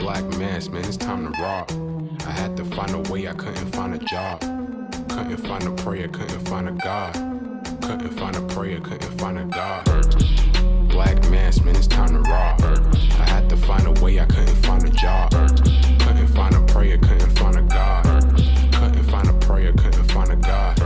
Black mass, man, it's time to rob. I had to find a way, I couldn't find a job. Couldn't find a prayer, couldn't find a God. Couldn't find a prayer, couldn't find a God. Black mass, man, it's time to rob. I had to find a way, I couldn't find a job. Couldn't find a prayer, couldn't find a God. Couldn't find a prayer, couldn't find a God.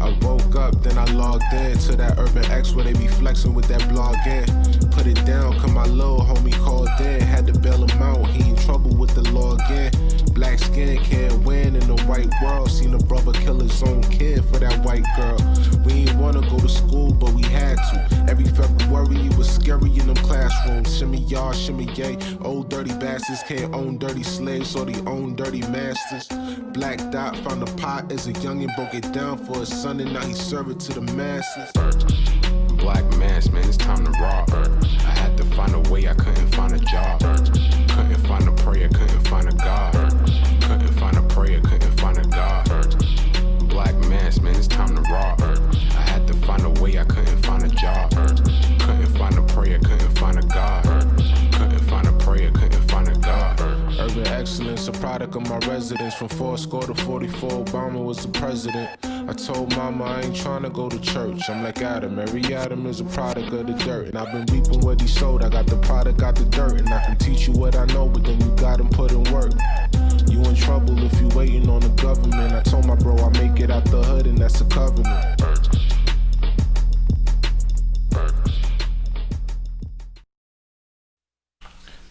I woke up, then I logged in to that Urban X where they be flexing with that blog in. Put it down, cause my little homie called in. Had to bail him out, he in trouble with the law again. Black skin can't win in the white world. Seen a brother kill his own kid for that white girl. We ain't wanna go to school, but we had to. Every February it was scary in them classrooms. Shimmy y'all, shimmy yay. Old dirty bastards can't own dirty slaves, so they own dirty masters. Black Dot found a pot as a youngin', broke it down for his son, and now he serve it to the masses. Black mass, man, it's time to rob. I had to find a way, I couldn't find a job. Couldn't find a prayer, couldn't find a God. Couldn't find a prayer, couldn't find a God. Black mass, man, it's time to rob. I had to find a way, I couldn't find a job. Couldn't find a prayer, couldn't find a God. Couldn't find a prayer, couldn't find a God. Urban Excellence, a product of my residence. From 4 to 44, Obama was the president. I told mama I ain't trying to go to church. I'm like Adam, every Adam is a product of the dirt. And I've been reaping what he sowed. I got the product, got the dirt. And I can teach you what I know, but then you gotta put in work. You in trouble if you waiting on the government. I told my bro I make it out the hood, and that's a covenant.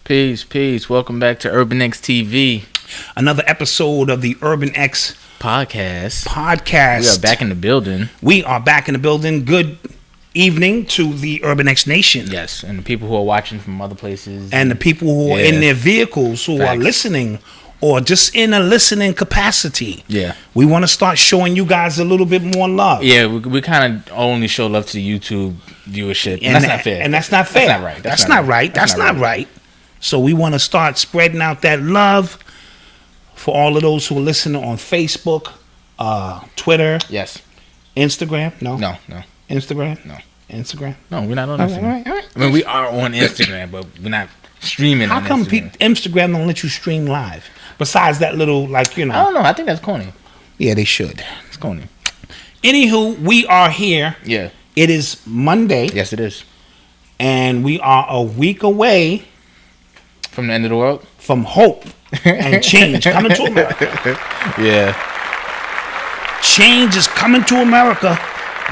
Peace. Welcome back to Urban X TV. Another episode of the Urban X Podcast. Podcast. We are back in the building. Good evening to the Urban X Nation. Yes, and the people who are watching from other places. And the people who are in their vehicles who are listening or just in a listening capacity. Yeah. We want to start showing you guys a little bit more love. Yeah, we kind of only show love to the YouTube viewership. And that's not fair. And that's not fair. That's not right. That's not right. So we want to start spreading out that love for all of those who are listening on Facebook, Twitter. Yes. Instagram? No. Instagram? No. Instagram? No, we're not on Instagram. All right. I mean, we are on Instagram, but we're not streaming on Instagram. How come Instagram don't let you stream live? Besides that little, I don't know. I think that's corny. Yeah, they should. It's corny. Anywho, we are here. Yeah. It is Monday. Yes, it is. And we are a week away from the end of the world? From hope and change coming to America. Yeah. Change is coming to America.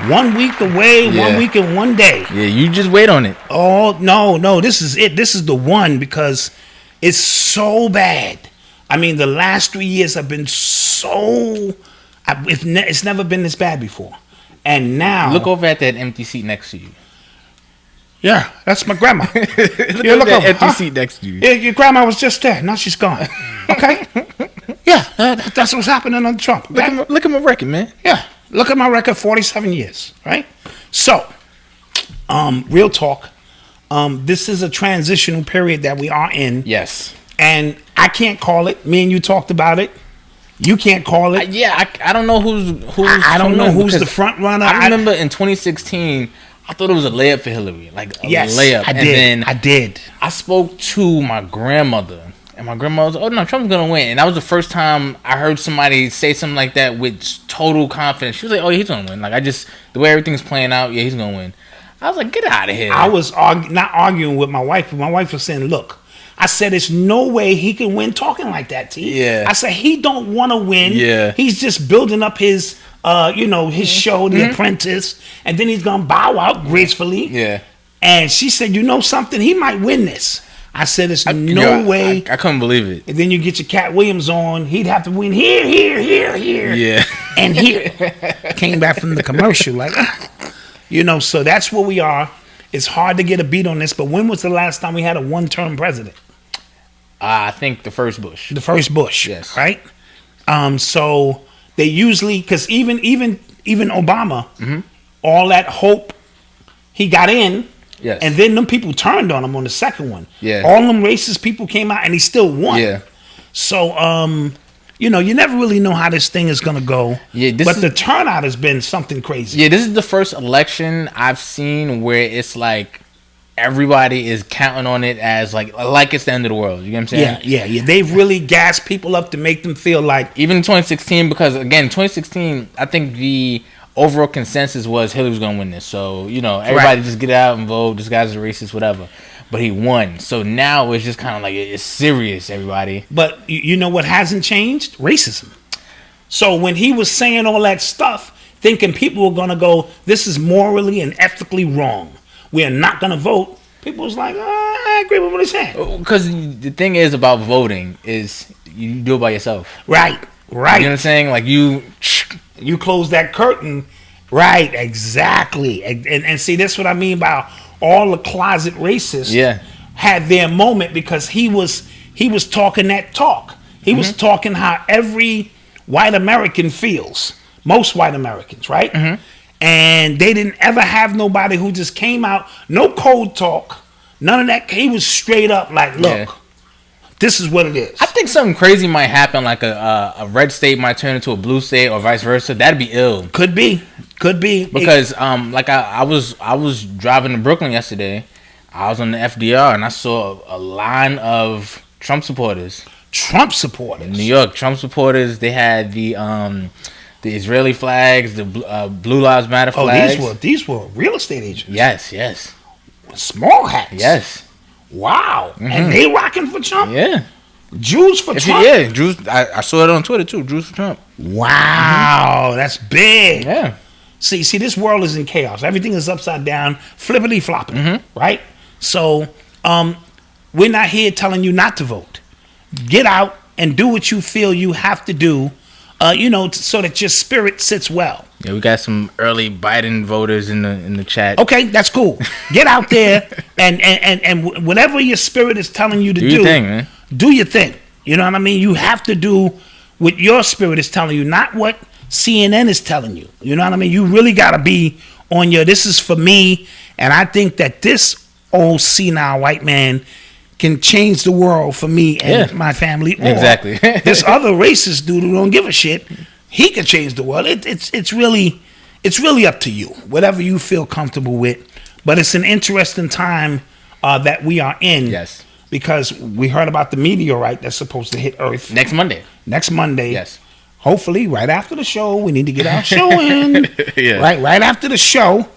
1 week away, 1 week and 1 day. Yeah, you just wait on it. Oh, no, this is it. This is the one because it's so bad. I mean, the last 3 years have been so... It's never been this bad before. And now... Look over at that empty seat next to you. Yeah, that's my grandma. look at that empty seat next to you. Yeah, your grandma was just there. Now she's gone. Okay? Yeah, that's what's happening on Trump. Okay? Look at my record, man. Yeah, look at my record, 47 years, right? So, real talk. This is a transitional period that we are in. Yes. And I can't call it. Me and you talked about it. You can't call it. I don't know who's I don't know who's the front runner. I remember in 2016... I thought it was a layup for Hillary, like a layup. I did. I spoke to my grandmother, and my grandmother was, "Oh no, Trump's gonna win." And that was the first time I heard somebody say something like that with total confidence. She was like, "Oh, he's gonna win." Like the way everything's playing out, yeah, he's gonna win. I was like, "Get out of here!" I was not arguing with my wife, but my wife was saying, "Look." I said, there's no way he can win talking like that, T. Yeah. I said, he don't want to win. Yeah. He's just building up his, his show, The Apprentice, and then he's going to bow out gracefully. Yeah. And she said, you know something? He might win this. I said, there's no way. I couldn't believe it. And then you get your Cat Williams on. He'd have to win here. Yeah. And here. Came back from the commercial like, so that's where we are. It's hard to get a beat on this, but when was the last time we had a one-term president? I think the first Bush. Yes. Right? So they usually, because even Obama, all that hope, he got in, yes, and then them people turned on him on the second one. Yeah. All them racist people came out, and he still won. Yeah. So, you never really know how this thing is going to go. Yeah, but the turnout has been something crazy. Yeah, this is the first election I've seen where it's like everybody is counting on it as like it's the end of the world. You know what I'm saying? Yeah. They've really gassed people up to make them feel like even in 2016, because again, 2016, I think the overall consensus was Hillary was gonna win this. So everybody just get out and vote. This guy's a racist, whatever. But he won. So now it's just kind of like it's serious, everybody. But you know what hasn't changed? Racism. So when he was saying all that stuff, thinking people were going to go, this is morally and ethically wrong, we are not going to vote, people was like, I agree with what he's saying. Because the thing is about voting is you do it by yourself. Right. You know what I'm saying? Like you close that curtain. Right, exactly. And see, that's what I mean by all the closet racists had their moment, because he was talking that talk. He was talking how every white American feels. Most white Americans, right? And they didn't ever have nobody who just came out, no cold talk, none of that. He was straight up like, look, this is what it is. I think something crazy might happen, like a red state might turn into a blue state or vice versa. That'd be ill. Could be. Because like I was driving to Brooklyn yesterday. I was on the FDR and I saw a line of Trump supporters. In New York, Trump supporters. They had the Israeli flags, the Blue Lives Matter flags. Oh, these were real estate agents. Yes. Small hats. Yes. Wow. And they rocking for Trump? Yeah. Jews for Trump? Yeah, Jews. I saw it on Twitter too. Jews for Trump. Wow, that's big. Yeah. See, this world is in chaos. Everything is upside down, flippity flopping, right? So, we're not here telling you not to vote. Get out and do what you feel you have to do, so that your spirit sits well. Yeah, we got some early Biden voters in the chat. Okay, that's cool. Get out there and whatever your spirit is telling you to do, your thing, man. Do your thing. You know what I mean? You have to do what your spirit is telling you, not what CNN is telling you. You know what I mean? You really got to be on this is for me, and I think that this old senile white man can change the world for me and my family. Or exactly. this other racist dude who don't give a shit, he can change the world. It's really up to you, whatever you feel comfortable with. But it's an interesting time that we are in. Yes. Because we heard about the meteorite that's supposed to hit Earth next Monday. Yes. Hopefully, right after the show, we need to get our show in. Right after the show,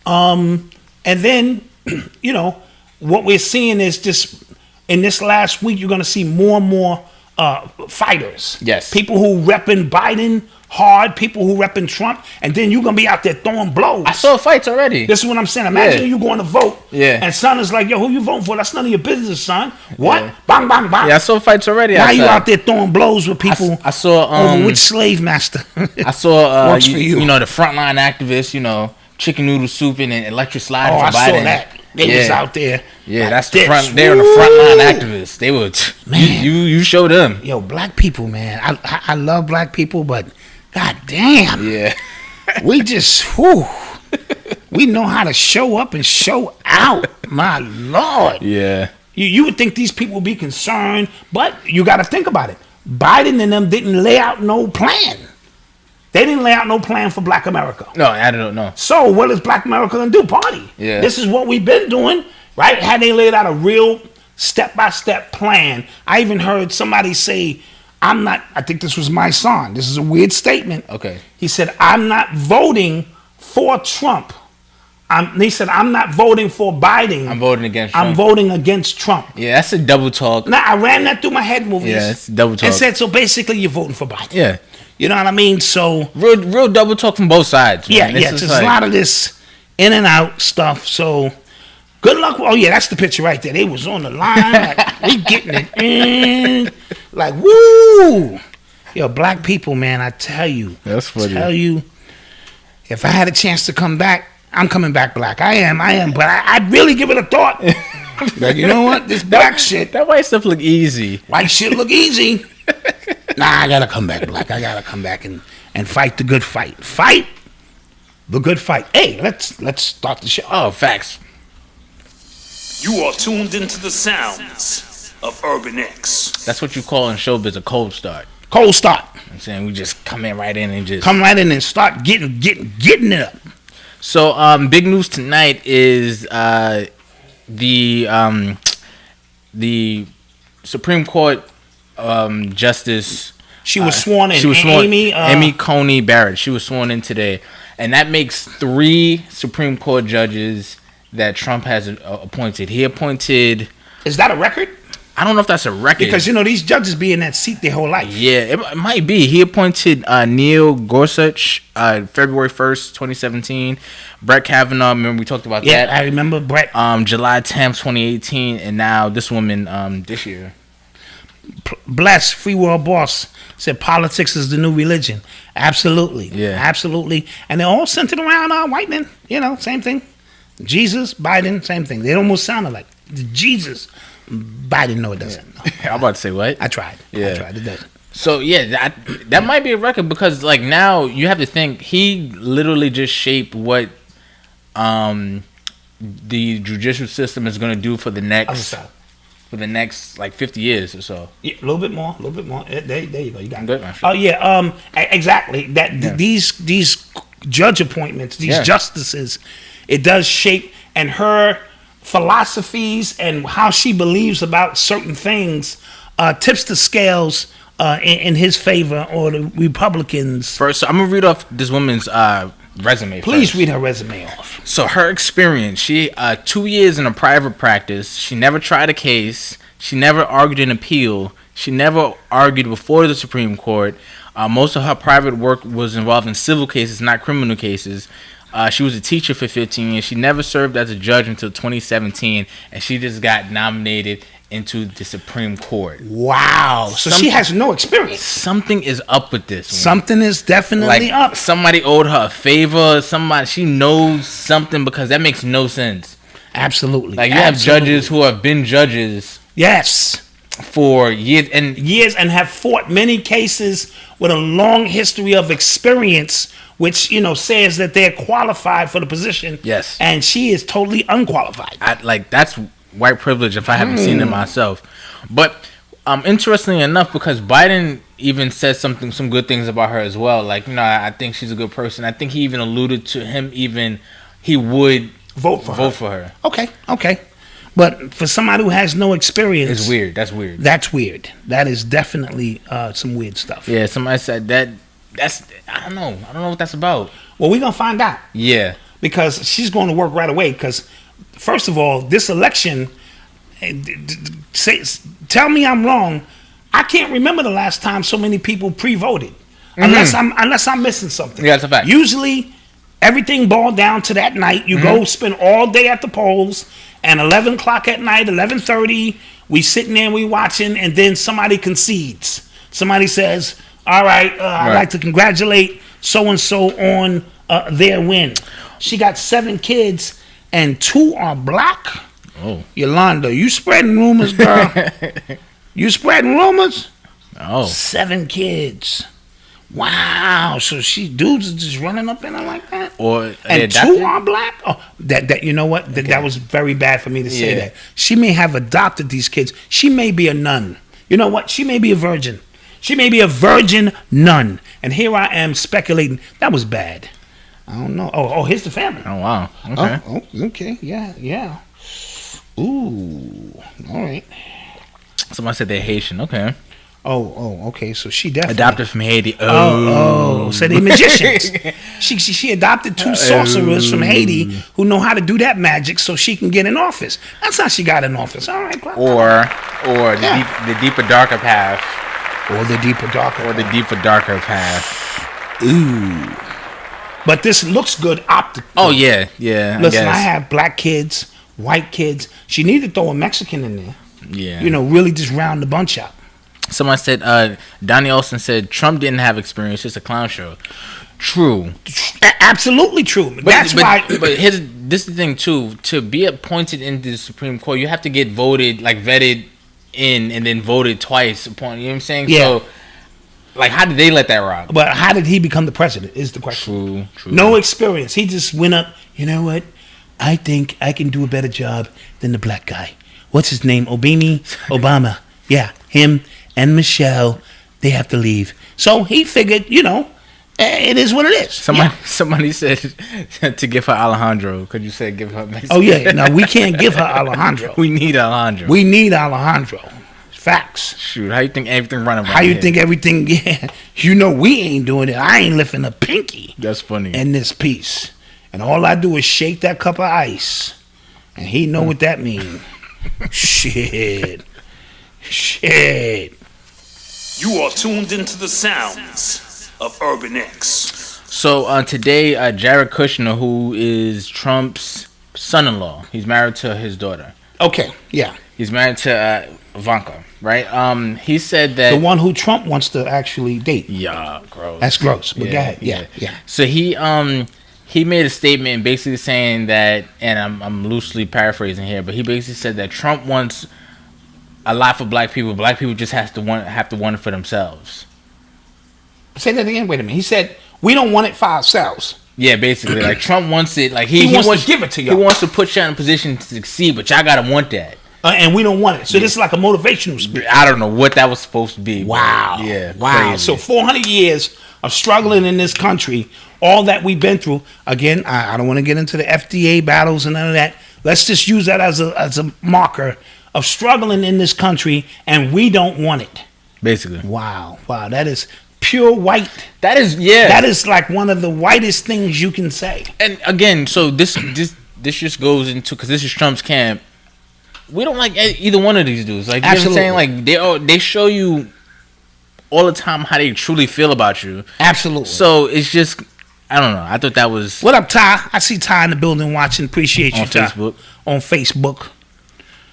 and then what we're seeing is just in this last week, you're going to see more and more fighters. Yes. People who repping Biden hard, people who repping Trump, and then you're going to be out there throwing blows. I saw fights already. This is what I'm saying. Imagine you going to vote, and son is like, yo, who you voting for? That's none of your business, son. What? Yeah. Bang, bang, bang. Yeah, I saw fights already. Now you out there throwing blows with people. I saw over which slave master. I saw works for you. The frontline activists, chicken noodle soup and electric slide for Biden. I saw that. They was out there. Yeah, like that's the front. They're the frontline activists. They were. Man, you show them. Yo, black people, man. I love black people, but god damn. Yeah. We just we know how to show up and show out. My Lord. Yeah. You would think these people would be concerned, but you got to think about it. Biden and them didn't lay out no plan. They didn't lay out no plan for Black America. No, I don't know. So what is Black America gonna do? Party. Yeah. This is what we've been doing, right? Had they laid out a real step-by-step plan. I even heard somebody say, I think this was my son. This is a weird statement. Okay. He said, I'm not voting for Trump. He said, I'm not voting for Biden. I'm voting against Trump. I'm voting against Trump. Yeah, that's a double talk. Now, I ran that through my head movies. Yeah, it's double talk. And said, so basically you're voting for Biden. Yeah. You know what I mean? So real double talk from both sides. Man. Yeah, there's a lot of this in and out stuff. So good luck. Oh yeah, that's the picture right there. They was on the line, like we getting it in, like woo. Yo, black people, man, I tell you, that's funny. Tell you, if I had a chance to come back, I'm coming back black. I am, but I'd really give it a thought. Like, you know what? This black shit. That white stuff look easy. White shit look easy. Nah, I gotta come back black. I gotta come back and fight the good fight. Fight the good fight. Hey, let's start the show. Oh, facts. You are tuned into the sounds of Urban X. That's what you call in showbiz a cold start. Cold start. I'm saying we just come in right in and just come right in and start getting it up. So big news tonight is the Supreme Court Justice. She was sworn in. She was sworn. Amy Coney Barrett. She was sworn in today, and that makes 3 Supreme Court judges that Trump has appointed. He appointed. Is that a record? I don't know if that's a record Because these judges be in that seat their whole life. Yeah, it might be. He appointed Neil Gorsuch February 1st, 2017. Brett Kavanaugh, remember we talked about that? Yeah, I remember Brett. July 10th, 2018, and now this woman this year. Bless Free World Boss said politics is the new religion. Absolutely. Yeah. Absolutely. And they're all centered around white men. Same thing. Jesus, Biden, same thing. They almost sound alike. Jesus, Biden, no, it doesn't. No. I'm about to say what? I tried. Yeah. It doesn't. So, yeah, that might be a record because, like, now you have to think he literally just shaped what the judicial system is going to do for the next... like 50 years or so. Yeah, a little bit more. There you go. You got it. Oh yeah, exactly. These judge appointments, these justices, it does shape, and her philosophies and how she believes about certain things tips the scales in his favor or the Republicans. First, so I'm gonna read off this woman's resume. Please read her resume off. So her experience: she 2 years in a private practice. She never tried a case. She never argued an appeal. She never argued before the Supreme Court. Most of her private work was involved in civil cases, not criminal cases. She was a teacher for 15 years. She never served as a judge until 2017, and she just got nominated into the Supreme Court. Wow. So she has no experience. Something is up with this one. Something is definitely up. Somebody owed her a favor. She knows something, because that makes no sense. Absolutely. Like, you have judges who have been judges. Yes. For years and have fought many cases with a long history of experience, which says that they're qualified for the position. Yes. And she is totally unqualified. That's white privilege if I haven't seen it myself. But interestingly enough, because Biden even said some good things about her as well. Like, I think she's a good person. I think he even alluded to he would vote for her. Okay. But for somebody who has no experience, it's weird. That's weird. That's weird. That is definitely some weird stuff. Yeah, somebody said that. I don't know. I don't know what that's about. Well, we're gonna find out. Yeah, because she's going to work right away. Because first of all, this election. Tell me I'm wrong. I can't remember the last time so many people pre-voted, unless I'm missing something. Yeah, that's a fact. Usually, everything boiled down to that night. You go spend all day at the polls, and 11 o'clock at night, 11:30, we sitting there, we watching, and then somebody concedes. Somebody says, "All right, I'd like to congratulate so and so on their win." She got 7 kids, and 2 are black. Oh, Yolanda, you spreading rumors, girl? You spreading rumors? Oh, 7 kids. Wow. So dudes are just running up in her like that? And 2 are black? Oh, that you know what? That was very bad for me to say that. She may have adopted these kids. She may be a nun. You know what? She may be a virgin. She may be a virgin nun. And here I am speculating. That was bad. I don't know. Oh, here's the family. Oh, wow. Okay. Oh, okay. Yeah. Ooh. All right. Somebody said they're Haitian. Okay. Oh, okay. So she definitely adopted from Haiti. Oh, so they magicians. she adopted 2 sorcerers from Haiti who know how to do that magic, so she can get in office. That's how she got in office. All right. Or the deeper darker path. Or the deeper darker path. Ooh. But this looks good optically. Oh yeah. Listen, I have black kids, white kids. She needed to throw a Mexican in there. Yeah. Really just round the bunch out. Someone said, Donnie Olson said, Trump didn't have experience, just a clown show. True. Absolutely true. But this is the thing, too. To be appointed into the Supreme Court, you have to get vetted in, and then voted twice upon, you know what I'm saying? Yeah. So, how did they let that rock? But how did he become the president is the question. True. No experience. He just went up, you know what? I think I can do a better job than the black guy. What's his name? Obama. Yeah, him and Michelle, they have to leave. So he figured, It is what it is. Somebody said to give her Alejandro. Could you say give her Mexican? Oh, yeah. No, we can't give her Alejandro. We need Alejandro. We need Alejandro. Facts. Shoot, how you think everything running? How you think everything? Yeah, you know we ain't doing it. I ain't lifting a pinky. That's funny. In this piece, and all I do is shake that cup of ice, and he know what that means. Shit. You are tuned into the sounds of Urban X. So today, Jared Kushner, who is Trump's son-in-law, he's married to his daughter. Okay, yeah. He's married to Ivanka, right? He said that the one who Trump wants to actually date. Yeah, gross. That's gross. But go ahead. Yeah. So he made a statement basically saying that, and I'm loosely paraphrasing here, but he basically said that Trump wants a lot for black people. Black people just have to want it for themselves. Say that again. Wait a minute. He said we don't want it for ourselves. Yeah, basically, like Trump wants it. Like he wants to give it to y'all. He wants to put y'all in a position to succeed, but y'all gotta want that. And we don't want it. So this is like a motivational speech. I don't know what that was supposed to be. Wow. Yeah. Wow. Crazy. So 400 years of struggling in this country, all that we've been through. Again, I don't want to get into the FDA battles and none of that. Let's just use that as a marker of struggling in this country, and we don't want it. Basically. Wow. That is pure white. That is like one of the whitest things you can say. And again, so this just goes into, because this is Trump's camp. We don't like either one of these dudes. Like, you Absolutely. know what I'm saying? Like, they show you all the time how they truly feel about you. Absolutely. So it's just, I don't know. I thought that was... What up, Ty? I see Ty in the building watching. Appreciate you, on Ty. Facebook. On Facebook.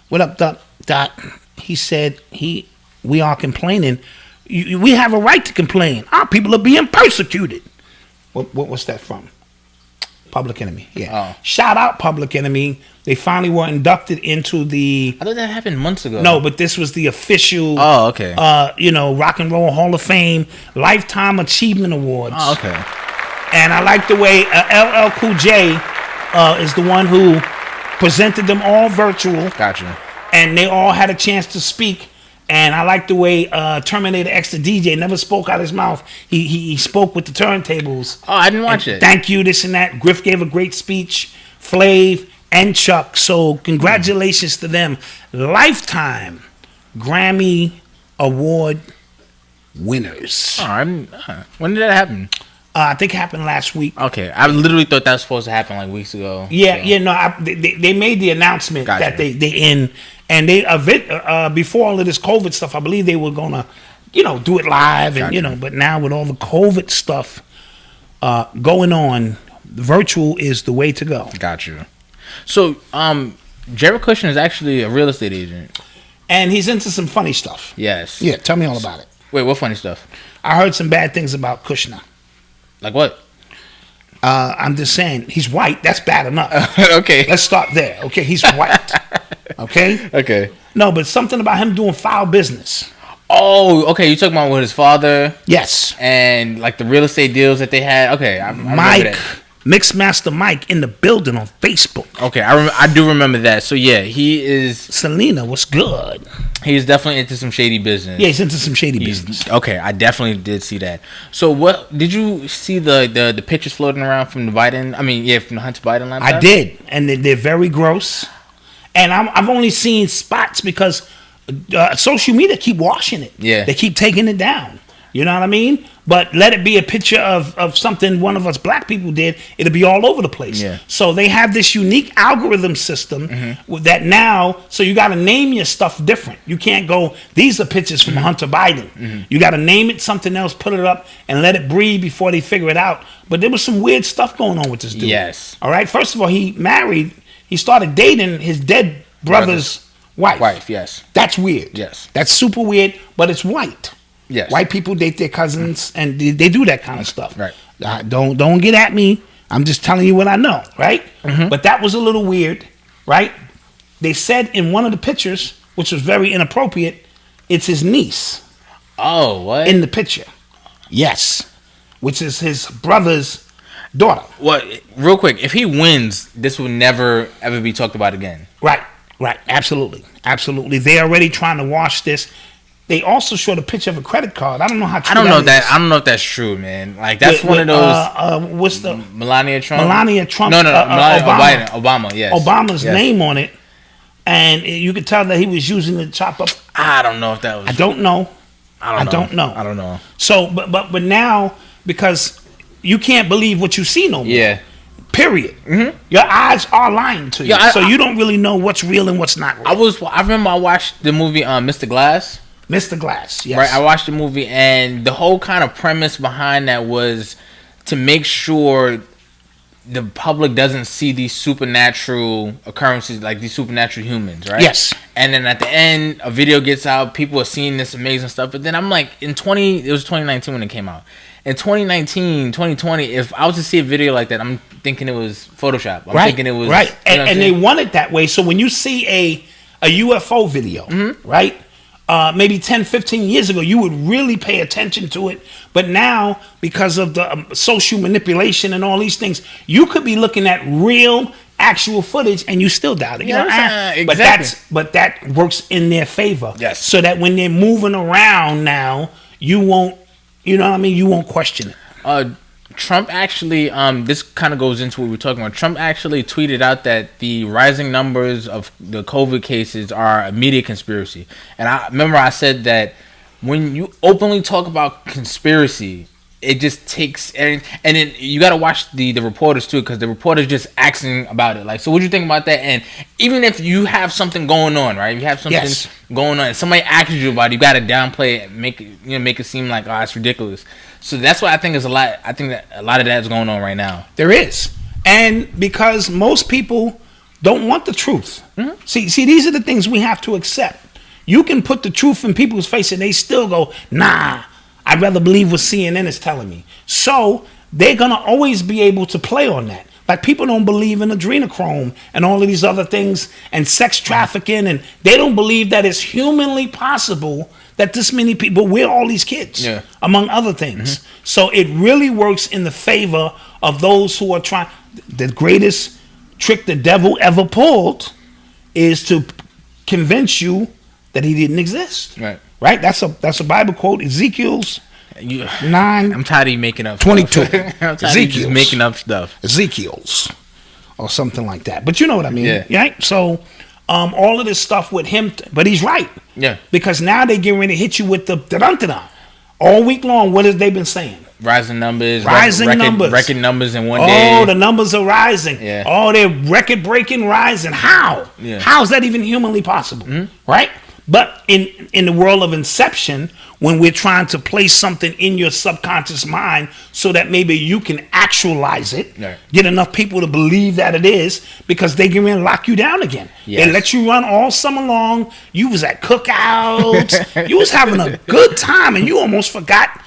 What up, Dot? He said we are complaining. We have a right to complain. Our people are being persecuted. What's that from? Public Enemy. Yeah. Oh. Shout out Public Enemy. They finally were inducted into the... I thought that happened months ago. No, but this was the official... Oh, okay. Rock and Roll Hall of Fame Lifetime Achievement Awards. Oh, okay. And I like the way LL Cool J is the one who presented them all virtual. Gotcha. And they all had a chance to speak. And I like the way Terminator X, the DJ, never spoke out his mouth. He spoke with the turntables. Oh, I didn't watch it. Thank you, this and that. Griff gave a great speech. Flav and Chuck. So congratulations to them. Lifetime Grammy Award winners. Oh, when did that happen? I think it happened last week. Okay, I literally thought that was supposed to happen like weeks ago. Yeah, they made the announcement that they in, and they before all of this COVID stuff, I believe they were gonna, do it live, and but now with all the COVID stuff going on, virtual is the way to go. Got you. So, Jared Kushner is actually a real estate agent, and he's into some funny stuff. Yes. Yeah, tell me all about it. Wait, what funny stuff? I heard some bad things about Kushner. Like what? I'm just saying, he's white. That's bad enough. Okay. Let's start there. Okay, he's white. Okay? Okay. No, but something about him doing foul business. Oh, okay. You talking about with his father? Yes. And like the real estate deals that they had? Okay. I Mike, Mixmaster Mike in the building on Facebook. Okay, I do remember that. So yeah, he is... Selena, what's good? He's definitely into some shady business. Yeah, he's into some shady business. Okay, I definitely did see that. So what did you see the pictures floating around from the Biden? From the Hunter Biden laptop? I did, and they're very gross. And I've only seen spots because social media keep washing it. Yeah, they keep taking it down. You know what I mean? But let it be a picture of something one of us black people did, it'll be all over the place. Yeah. So they have this unique algorithm system that now, so you got to name your stuff different. You can't go, these are pictures from Hunter Biden. You got to name it something else, put it up, and let it breathe before they figure it out. But there was some weird stuff going on with this dude. Yes. All right? First of all, he started dating his dead brother's wife. Yes. That's weird. Yes. That's super weird, but it's white. Yes. White people date their cousins, and they do that kind of stuff. Right. Don't get at me. I'm just telling you what I know, right? But that was a little weird, right? They said in one of the pictures, which was very inappropriate, it's his niece. Oh, what? In the picture. Yes. Which is his brother's daughter. Well, real quick, if he wins, this will never, ever be talked about again. Right. Absolutely. They're already trying to wash this. they also showed a picture of a credit card. I don't know how true I don't know that is. I don't know if that's true, man. Like that's one of those. What's the Melania Trump? Melania Trump. No, Obama. Obama. Yes. Obama's Yes. name on it, and you could tell that he was using the chop up. I don't know if that was. I don't know. I don't know. So, but now because you can't believe what you see no more. Yeah. Period. Mm-hmm. Your eyes are lying to you, Yeah, so you don't really know what's real and what's not real. I remember I watched the movie Mr. Glass. Mr. Glass, yes. Right, I watched the movie, and the whole kind of premise behind that was to make sure the public doesn't see these supernatural occurrences, like these supernatural humans, right? Yes. And then at the end, a video gets out, people are seeing this amazing stuff, but then I'm like, it was 2019 when it came out. In 2019, 2020, if I was to see a video like that, I'm thinking it was Photoshop. I'm thinking it was... Right, you know and they want it that way, so when you see a UFO video, right? Maybe 10, 15 years ago, you would really pay attention to it. But now, because of the social manipulation and all these things, you could be looking at real, actual footage and you still doubt it. You know, exactly. But that works in their favor. Yes. So that when they're moving around now, you won't, you know what I mean? You won't question it. Trump actually, this kind of goes into what we were talking about. Trump actually tweeted out that the rising numbers of the COVID cases are a media conspiracy. And I remember I said that when you openly talk about conspiracy, it just takes, and then you got to watch the reporters too, because the reporters just asking about it. Like, so what do you think about that? And even if you have something going on, right? You have something going on, and somebody asks you about it, you got to downplay it and make it seem like, oh, it's ridiculous. So that's what I think is a lot. I think that a lot of that is going on right now. There is. And because most people don't want the truth. Mm-hmm. See, these are the things we have to accept. You can put the truth in people's face and they still go, nah, I'd rather believe what CNN is telling me. So they're going to always be able to play on that. Like people don't believe in adrenochrome and all of these other things and sex trafficking, and they don't believe that it's humanly possible that this many people, we're all these kids, among other things. Mm-hmm. So it really works in the favor of those who are trying. The greatest trick the devil ever pulled is to convince you that he didn't exist. Right? That's a Bible quote, Ezekiel's 9. I'm tired of you making up 22. Stuff. I'm tired of you just making up stuff. Ezekiel's or something like that. But you know what I mean, yeah. Right? So all of this stuff with him, but he's right. Yeah. Because now they getting ready to hit you with the da-dun-da-dun. All week long, what have they been saying? Rising numbers. Record numbers in one day. Oh, the numbers are rising. Yeah. Oh, they're record-breaking rising. How? Yeah. How is that even humanly possible? Mm-hmm. Right? But in the world of inception, when we're trying to place something in your subconscious mind so that maybe you can actualize it, get enough people to believe that it is, because they can lock you down again. Yes. They let you run all summer long. You was at cookouts. You was having a good time, and you almost forgot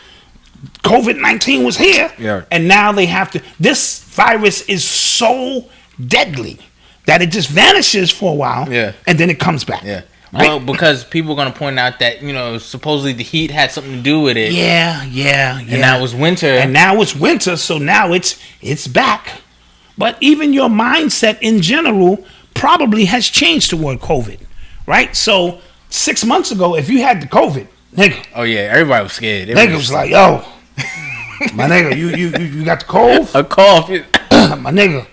COVID-19 was here. Yeah. And now they have to. This virus is so deadly that it just vanishes for a while, and then it comes back. Yeah. Right? Well, because people are going to point out that, supposedly the heat had something to do with it. Yeah. And now it's winter. And now it's winter, so now it's back. But even your mindset in general probably has changed toward COVID, right? So 6 months ago, if you had the COVID, nigga. Oh, yeah. Everybody was scared. Nigga was like, yo, my nigga, you got the cold? A cough. My nigga,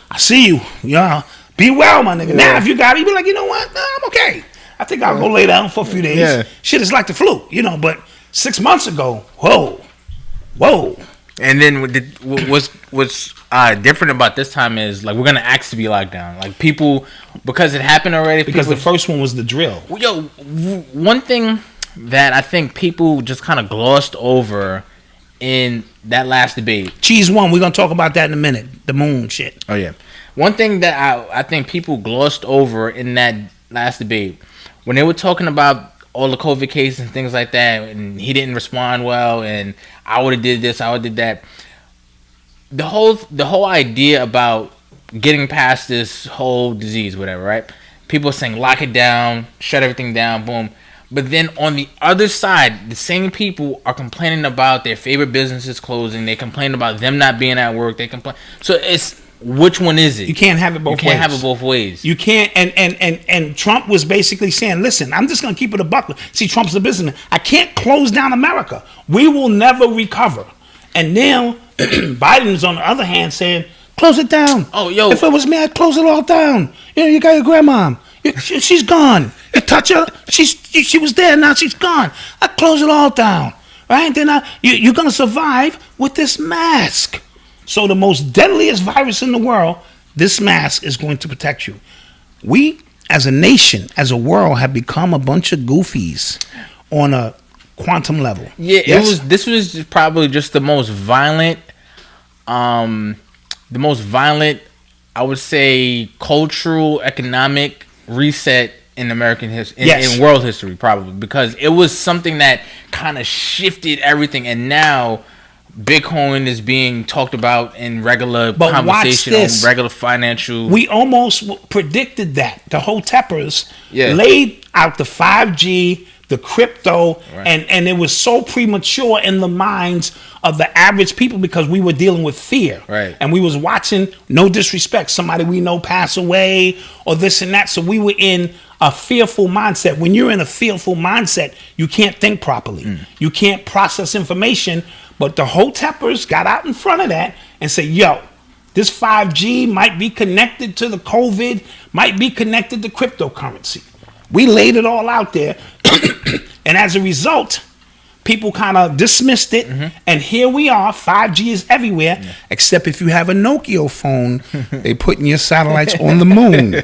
I see you. Yeah. Be well, my nigga. Yeah. Now, if you got it, you be like, you know what? Nah, I'm okay. I think I'll go lay down for a few days. Yeah. Shit is like the flu, but 6 months ago, whoa. And then what's different about this time is, like, we're going to actually be locked down. Like, people, because it happened already. Because the first one was the drill. Yo, one thing that I think people just kind of glossed over in that last debate. Cheese one, we're going to talk about that in a minute. The moon shit. Oh, yeah. One thing that I think people glossed over in that last debate, when they were talking about all the COVID cases and things like that, and he didn't respond well, and I would have did this, I would have did that. The whole idea about getting past this whole disease, whatever, right? People are saying lock it down, shut everything down, boom. But then on the other side, the same people are complaining about their favorite businesses closing. They complain about them not being at work. They complain. So which one is it? You can't have it both ways. You can't have it both ways. You can't. And Trump was basically saying, listen, I'm just going to keep it a buck. See, Trump's the businessman. I can't close down America. We will never recover. And now Biden's on the other hand saying, close it down. Oh, yo. If it was me, I'd close it all down. You know, you got your grandma. She's gone. You touch her. She was there. Now she's gone. I close it all down. Right? Then you're going to survive with this mask. So the most deadliest virus in the world, this mask is going to protect you. We, as a nation, as a world, have become a bunch of goofies on a quantum level. Yeah, yes? This was probably just the most violent, I would say, cultural, economic reset in American history, in world history, probably, because it was something that kind of shifted everything, and now Bitcoin is being talked about in regular conversation on regular financial. We almost predicted that. The Hoteppers Yeah. laid out the 5G, the crypto, Right. and it was so premature in the minds of the average people because we were dealing with fear. Right. And we was watching, no disrespect, somebody we know pass away or this and that. So we were in a fearful mindset. When you're in a fearful mindset, you can't think properly. You can't process information. But the Hoteppers got out in front of that and said, yo, this 5G might be connected to the COVID, might be connected to cryptocurrency. We laid it all out there. And as a result, people kind of dismissed it. And here we are. 5G is everywhere, except if you have a Nokia phone, they putting your satellites on the moon,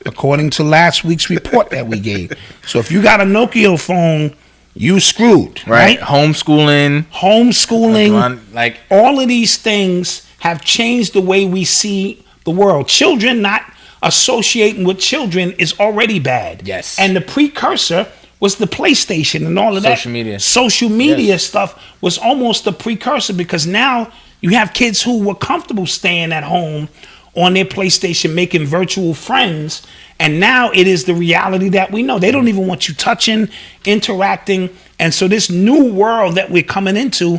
according to last week's report that we gave. So if you got a Nokia phone, you screwed, right? Homeschooling, like all of these things have changed the way we see the world. Children not associating with children is already bad. Yes. And the precursor was the PlayStation and all of that. Social media stuff was almost the precursor because now you have kids who were comfortable staying at home on their PlayStation, making virtual friends. And now it is the reality that we know. They don't even want you touching, interacting. And so this new world that we're coming into,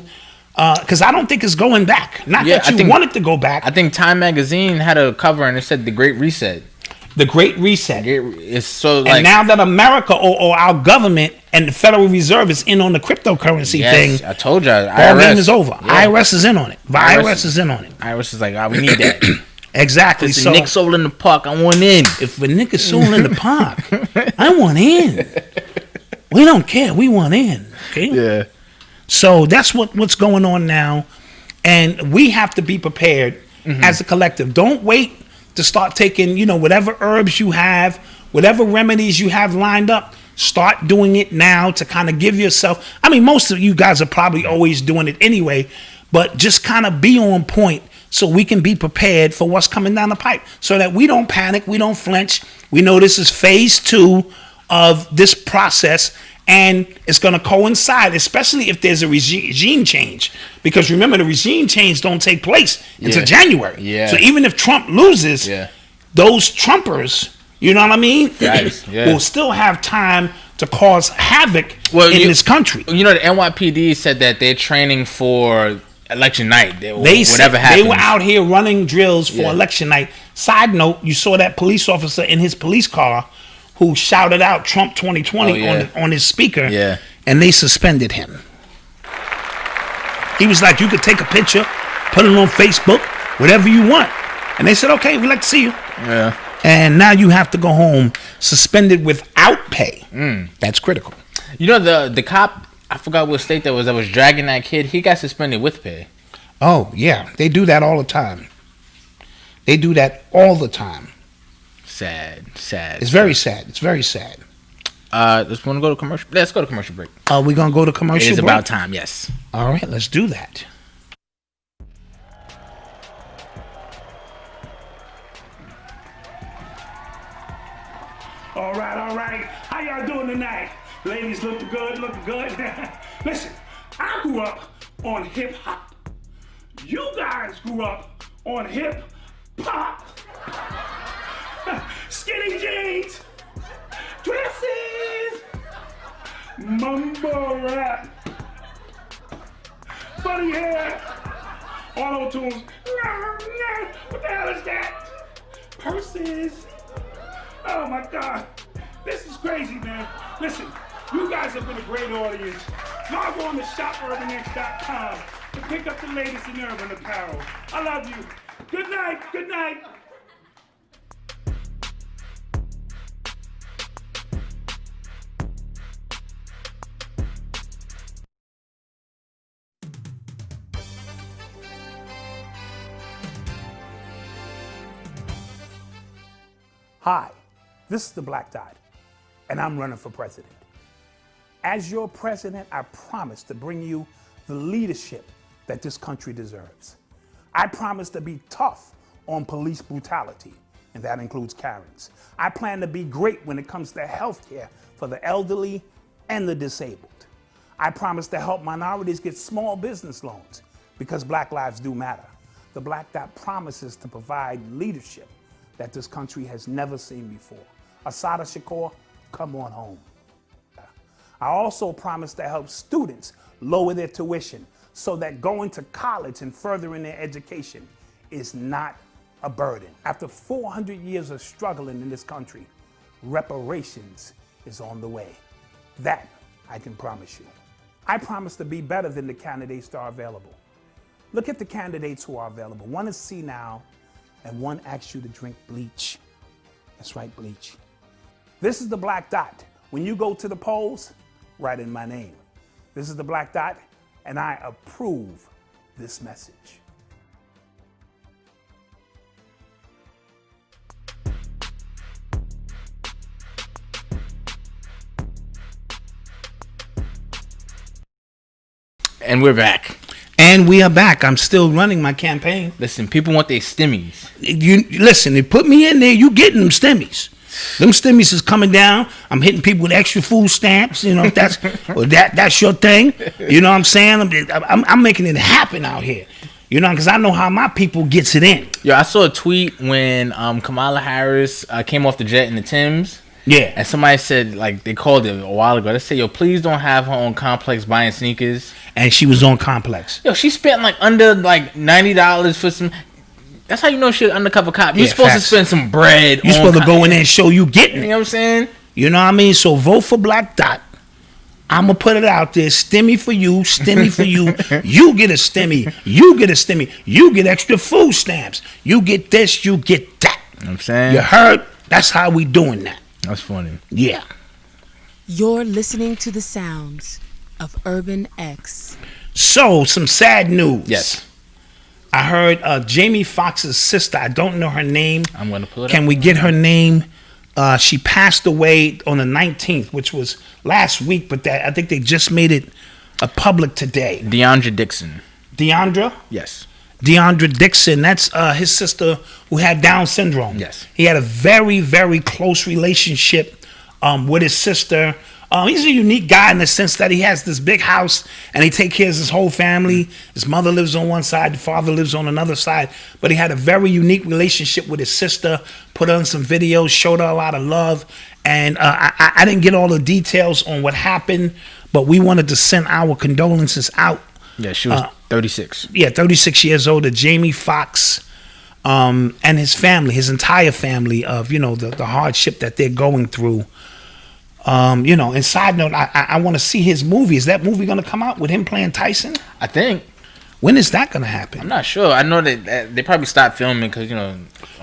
because I don't think it's going back. Not that you want it to go back. I think Time Magazine had a cover and it said The Great Reset. The Great Reset. It's so and now that America or our government and the Federal Reserve is in on the cryptocurrency thing. I told you. All game is over. Yeah. IRS is in on it. IRS is in on it. IRS is like, we need that. Exactly. If a Nick sold in the park, I want in. If a Nick is sold in the park, I want in. We don't care. We want in. Okay. Yeah. So that's what's going on now, and we have to be prepared as a collective. Don't wait to start taking, whatever herbs you have, whatever remedies you have lined up. Start doing it now to kind of give yourself. I mean, most of you guys are probably always doing it anyway, but just kind of be on point. So we can be prepared for what's coming down the pipe so that we don't panic, we don't flinch. We know this is phase 2 of this process and it's going to coincide, especially if there's a regime change. Because remember, the regime change don't take place until January. Yeah. So even if Trump loses, those Trumpers, you know what I mean, will still have time to cause havoc in this country. The NYPD said that they're training for election night. They were out here running drills for election night. Side note, you saw that police officer in his police car who shouted out Trump 2020 on his speaker, and they suspended him. He was like, you could take a picture, put it on Facebook, whatever you want. And they said, okay, we'd like to see you. Yeah. And now you have to go home suspended without pay. That's critical. The cop, I forgot what state that was dragging that kid. He got suspended with pay. Oh, yeah. They do that all the time. Sad. It's very sad. It's very sad. Let's want to go to commercial. Let's go to commercial break. Are we going to go to commercial break? It is about time, yes. All right, let's do that. All right. How y'all doing tonight? Ladies looking good. Listen, I grew up on hip hop. You guys grew up on hip hop. Skinny jeans, dresses, mumble rap, funny hair, Auto tunes. What the hell is that? Purses. Oh my God. This is crazy, man. Listen, you guys have been a great audience. Log on to shopurbanx.com to pick up the latest in urban apparel. I love you. Good night. Good night. Hi, this is the Black Dot, and I'm running for president. As your president, I promise to bring you the leadership that this country deserves. I promise to be tough on police brutality, and that includes Karens. I plan to be great when it comes to health care for the elderly and the disabled. I promise to help minorities get small business loans because Black lives do matter. The Black Dot promises to provide leadership that this country has never seen before. Asada Shakur, come on home. I also promise to help students lower their tuition so that going to college and furthering their education is not a burden. After 400 years of struggling in this country, reparations is on the way. That I can promise you. I promise to be better than the candidates that are available. Look at the candidates who are available. One is senile, and one asks you to drink bleach. That's right, bleach. This is the Black Dot. When you go to the polls, write in my name. This is the Black Dot, and I approve this message. And we're back. And we are back. I'm still running my campaign. Listen, people want their stimmies. You listen, they put me in there, you getting them stimmies. Them stimmies is coming down. I'm hitting people with extra food stamps, you know, if that's or that's your thing. You know what I'm saying? I'm making it happen out here. You know, because I know how my people gets it in. Yo, I saw a tweet when Kamala Harris came off the jet in the Timbs. Yeah. And somebody said, like, they called it a while ago. They said, yo, please don't have her on Complex buying sneakers. And she was on Complex. Yo, she spent like under like $90 for some. That's how you know she's an undercover cop. You're supposed to spend some bread. You're supposed to go in there and show you getting it. You know what I'm saying? You know what I mean? So vote for Black Dot. I'm going to put it out there. Stimmy for you. Stimmy for you. You get a stimmy. You get a stimmy. You get extra food stamps. You get this. You get that. You know what I'm saying? You heard? That's how we doing that. That's funny. Yeah. You're listening to the sounds of Urban X. So, some sad news. Yes. I heard Jamie Foxx's sister. I don't know her name. I'm going to pull it up. Can we get her name? She passed away on the 19th, which was last week, but I think they just made it public today. Deandra Dixon. Deandra? Yes. Deandra Dixon. That's his sister who had Down syndrome. Yes. He had a very, very close relationship with his sister. He's a unique guy in the sense that he has this big house and he takes care of his whole family. His mother lives on one side, the father lives on another side. But he had a very unique relationship with his sister, put on some videos, showed her a lot of love. And I didn't get all the details on what happened, but we wanted to send our condolences out. Yeah, she was 36. Yeah, 36 years old, to Jamie Foxx and his family, his entire family of, you know, the hardship that they're going through. You know, and side note, I want to see his movie. Is that movie going to come out with him playing Tyson? I think. When is that going to happen? I'm not sure. I know that they probably stopped filming because, you know.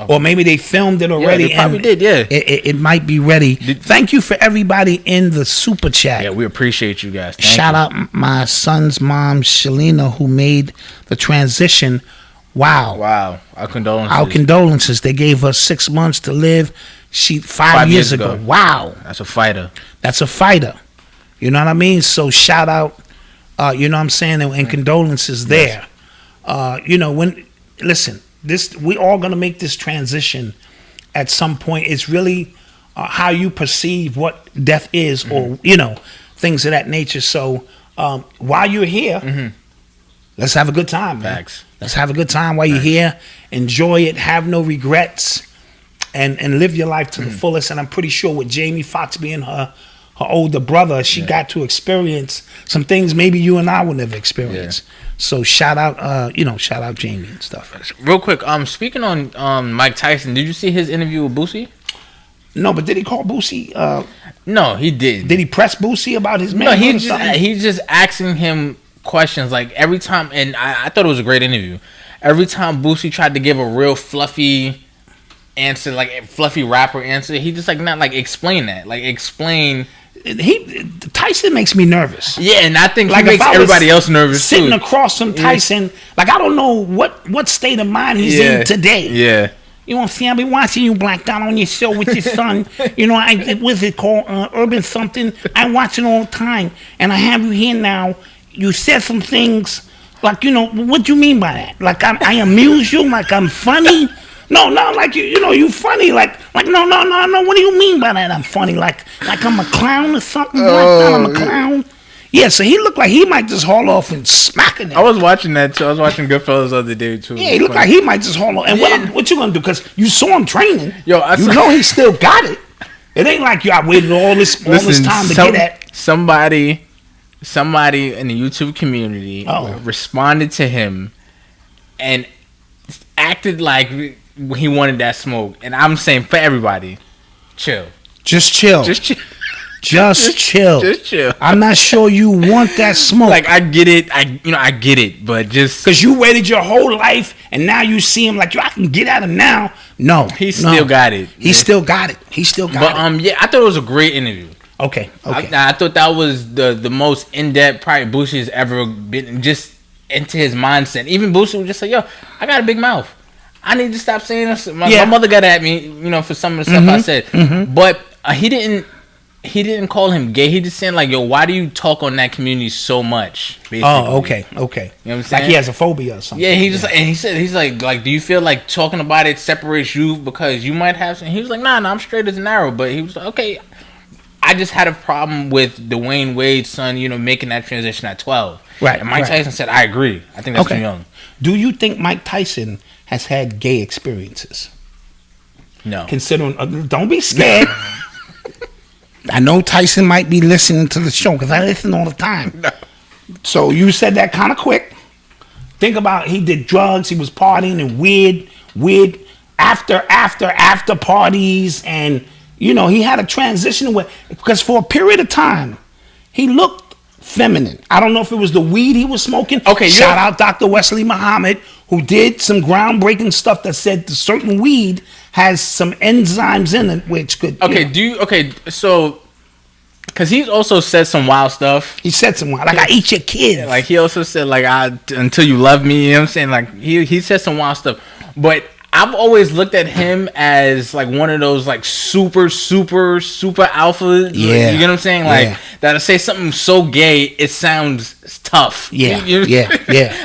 Or maybe they filmed it already. Yeah, they probably did, yeah. It might be ready. Thank you for everybody in the super chat. Yeah, we appreciate you guys. Shout out my son's mom, Shalina, who made the transition. Wow. Wow. Our condolences. Our condolences. They gave her 6 months to live. She 5 years ago. Wow. That's a fighter. That's a fighter. You know what I mean? So shout out, you know what I'm saying, and condolences there. You know, listen, we all gonna make this transition at some point. It's really how you perceive what death is, or you know, things of that nature. So while you're here, let's have a good time, man. Facts. Let's have a good time while you're here. Enjoy it. Have no regrets. And live your life to the fullest. And I'm pretty sure with Jamie Foxx being her her older brother, she got to experience some things maybe you and I would never experience. So shout out, shout out Jamie and stuff. Real quick, speaking on Mike Tyson, did you see his interview with Boosie? No, but did he call Boosie? No, he didn't. Did he press Boosie about his man? No, he's just asking him questions like every time, and I thought it was a great interview. Every time Boosie tried to give a real fluffy answer, like a fluffy rapper answer, he just like not like explain that, like explain. Tyson makes me nervous. Yeah, and I think like he makes everybody else nervous sitting too. across from Tyson, like I don't know what state of mind he's in today. Yeah. You know what I'm saying? I've been watching you, Black Dot, on your show with your son. What's it called? Urban something. I watch it all the time. And I have you here now. You said some things, like, what do you mean by that? Like, I amuse you? Like, I'm funny? No, like, you funny. Like, no. What do you mean by that? I'm funny? Like I'm a clown or something? I'm a clown? Yeah, so he looked like he might just haul off and smack it. I was watching that too. I was watching Goodfellas the other day too. Yeah, he looked like he might just haul off. And what you gonna do? Because you saw him training. Yo, he still got it. It ain't like I waited all this time to get at. Somebody in the YouTube community responded to him and acted like he wanted that smoke. And I'm saying for everybody, chill. Just chill. Just chill. Just chill. I'm not sure you want that smoke. Like, I get it. I get it. But just because you waited your whole life and now you see him like, I can get at him now. No, he still got it. He still got it. He still got it. Yeah, I thought it was a great interview. Okay. I thought that was the most in depth probably Boosie has ever been, just into his mindset. Even Boosie was just like, yo, I got a big mouth. I need to stop saying this. My mother got at me, for some of the stuff I said. But he didn't call him gay. He just saying like, yo, why do you talk on that community so much? Basically. Oh, okay. You know what I'm saying? Like he has a phobia or something. Yeah, and he said, he's like, do you feel like talking about it separates you because you might have some? He was like, nah, I'm straight as an arrow. But he was like, okay, I just had a problem with Dwayne Wade's son, making that transition at 12. Right. And Mike Tyson said, I agree. I think that's too young. Do you think Mike Tyson has had gay experiences? No. Considering, don't be scared. I know Tyson might be listening to the show because I listen all the time. No. So you said that kind of quick. Think about he did drugs. He was partying and weird after parties, and he had a transition away because for a period of time he looked feminine. I don't know if it was the weed he was smoking. Okay, shout out Dr. Wesley Muhammad, who did some groundbreaking stuff that said the certain weed has some enzymes in it which could. So because he's also said some wild stuff. He said some wild, like I eat your kids. Yeah, like he also said like until you love me. You know what I'm saying? Like he said some wild stuff, but I've always looked at him as like one of those like super alpha. Yeah. You know what I'm saying? Like that'll say something so gay it sounds tough. Yeah.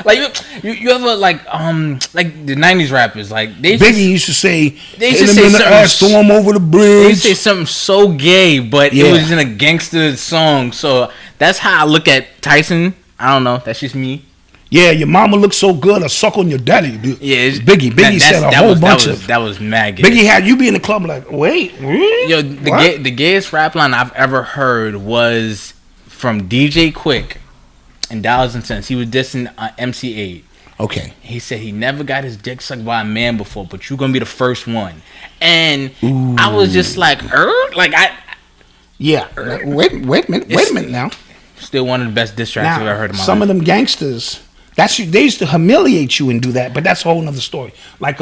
Like you ever like the 90s rappers like Biggie used to say they used to say something storm over the bridge. They used to say something so gay, but it was in a gangster song. So that's how I look at Tyson. I don't know. That's just me. Yeah, your mama looks so good. I suck on your daddy. Yeah, Biggie. Biggie said a whole bunch of. That was mad gay. Biggie had you be in the club like, wait, yo, the gayest rap line I've ever heard was from DJ Quick in Dollars and Cents. He was dissing MC8. Okay. He said he never got his dick sucked by a man before, but you're gonna be the first one. And I was just like, like I. Yeah. Wait a minute now. Still one of the best diss tracks I've ever heard in my life. Some of them gangsters. They used to humiliate you and do that, but that's a whole nother story. Like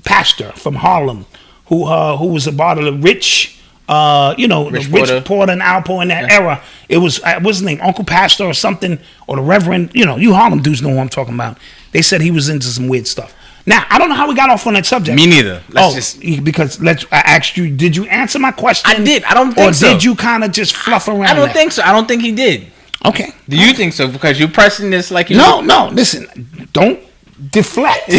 Pastor from Harlem, who was about the rich, Rich Porter and Alpo in that era. It was what's his name, Uncle Pastor or something, or the Reverend. You Harlem dudes know who I'm talking about. They said he was into some weird stuff. Now I don't know how we got off on that subject. Me neither. Because I asked you, did you answer my question? I did. I don't think so. Or did you kind of just fluff around? I don't think so. I don't think he did. Okay. Do you think so? Because you're pressing this like you. No. Listen, don't deflect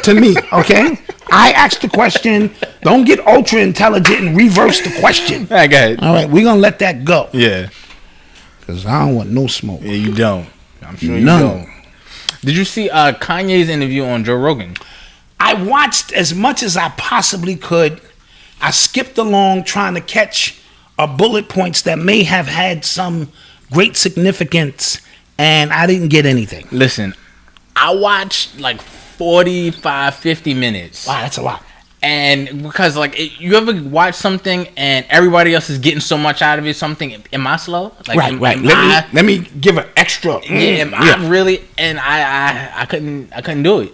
to me. Okay. I asked the question. Don't get ultra intelligent and reverse the question. All right, go ahead. All right, we're gonna let that go. Yeah. Because I don't want no smoke. Yeah, you don't. I'm sure you don't. Did you see Kanye's interview on Joe Rogan? I watched as much as I possibly could. I skipped along trying to catch are bullet points that may have had some great significance, and I didn't get anything. Listen, I watched like 45, 50 minutes. Wow, that's a lot. And because you ever watch something and everybody else is getting so much out of it, something, am I slow? Like, Right. Let me give an extra. I really? And I couldn't do it.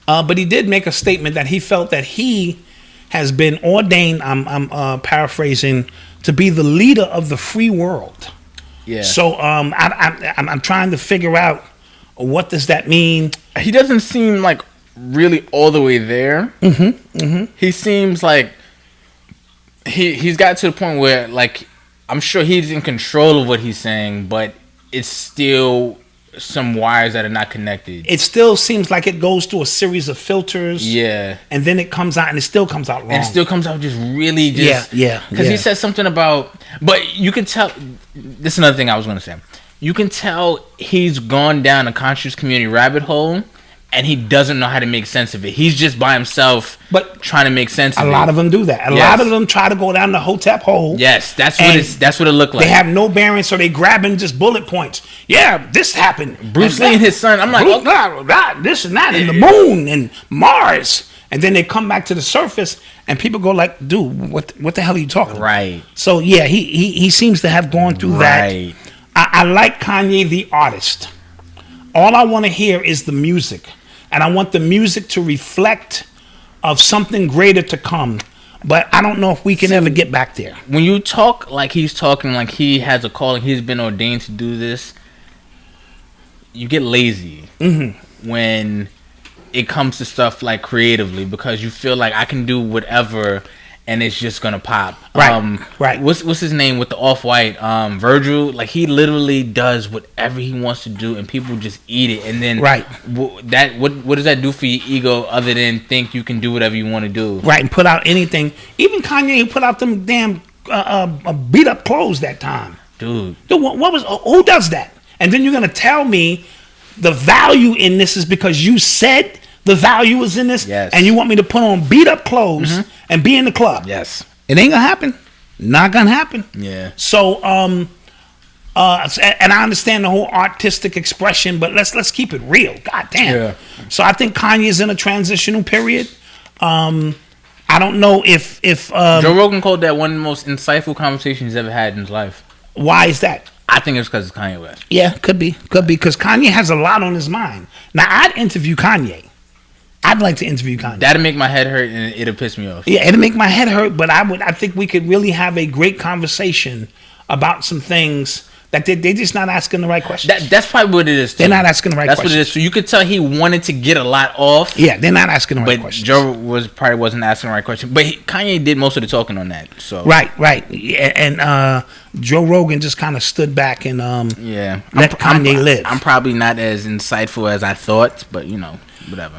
But he did make a statement that he felt that he has been ordained. I'm paraphrasing, to be the leader of the free world. Yeah. So I'm trying to figure out what does that mean. He doesn't seem like really all the way there. He seems like he's got to the point where, like, I'm sure he's in control of what he's saying, but it's still some wires that are not connected. It still seems like it goes through a series of filters. Yeah. And then it comes out, and it still comes out wrong. And it still comes out just really just... Yeah. Because he said something about... But you can tell... This is another thing I was going to say. You can tell he's gone down a conscious community rabbit hole, and he doesn't know how to make sense of it. He's just by himself, but trying to make sense of it. A lot of them do that. A lot of them try to go down the hotep hole. Yes, that's what it looked like. They have no bearing, so they grabbing just bullet points. Yeah, this happened. Bruce Lee and his son. I'm like, this and that, and the moon and Mars, and then they come back to the surface, and people go like, "Dude, what the hell are you talking about?" Right. So yeah, he seems to have gone through that. I like Kanye the artist. All I want to hear is the music. And I want the music to reflect of something greater to come. But I don't know if we can ever get back there. When you talk like he's talking like he has a calling, he's been ordained to do this, you get lazy when it comes to stuff like creatively, because you feel like I can do whatever and it's just gonna pop. Right. What's his name with the Off-White? Virgil. Like, he literally does whatever he wants to do, and people just eat it. And then what does that do for your ego other than think you can do whatever you want to do? Right, and put out anything. Even Kanye, who put out them damn beat up clothes that time. Dude, who does that? And then you're gonna tell me the value in this is because you said the value is in this, and you want me to put on beat up clothes and be in the club? Yes. It ain't gonna happen. Not gonna happen. Yeah. So and I understand the whole artistic expression, but let's keep it real. God damn. Yeah. So I think Kanye's in a transitional period. I don't know if Joe Rogan called that one of the most insightful conversations he's ever had in his life. Why is that? I think it's because it's Kanye West. Yeah, could be, because Kanye has a lot on his mind. Now, I'd interview Kanye. I'd like to interview Kanye. That'd make my head hurt and it'll piss me off. Yeah, it'll make my head hurt, but I think we could really have a great conversation about some things that they're just not asking the right questions. That's probably what it is, too. They're not asking the right questions. That's what it is. So you could tell he wanted to get a lot off. Yeah, they're not asking the right questions. But Joe probably wasn't asking the right question. But Kanye did most of the talking on that. So Right. And Joe Rogan just kind of stood back and let Kanye live. I'm probably not as insightful as I thought, but whatever.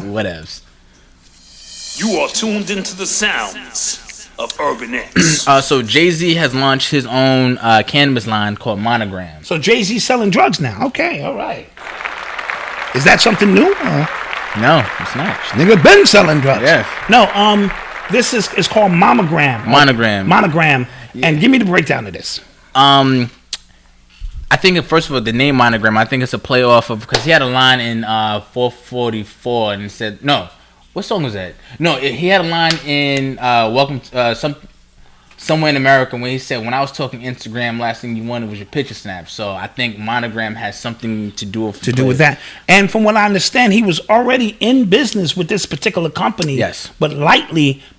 Whatevs. You are tuned into the sounds of Urban X. So Jay-Z has launched his own cannabis line called Monogram. So Jay-Z selling drugs now. Okay, all right. Is that something new? No, it's not. Nigga been selling drugs. Yeah. No, this is called Monogram. Monogram. Yeah. And give me the breakdown of this. I think, first of all, the name Monogram, I think it's a play off of, because he had a line in 444 and it said, no, what song was that? No, he had a line in Welcome Somewhere in America when he said, when I was talking Instagram, last thing you wanted was your picture snap. So I think Monogram has something to do with that. And from what I understand, he was already in business with this particular company. Yes. But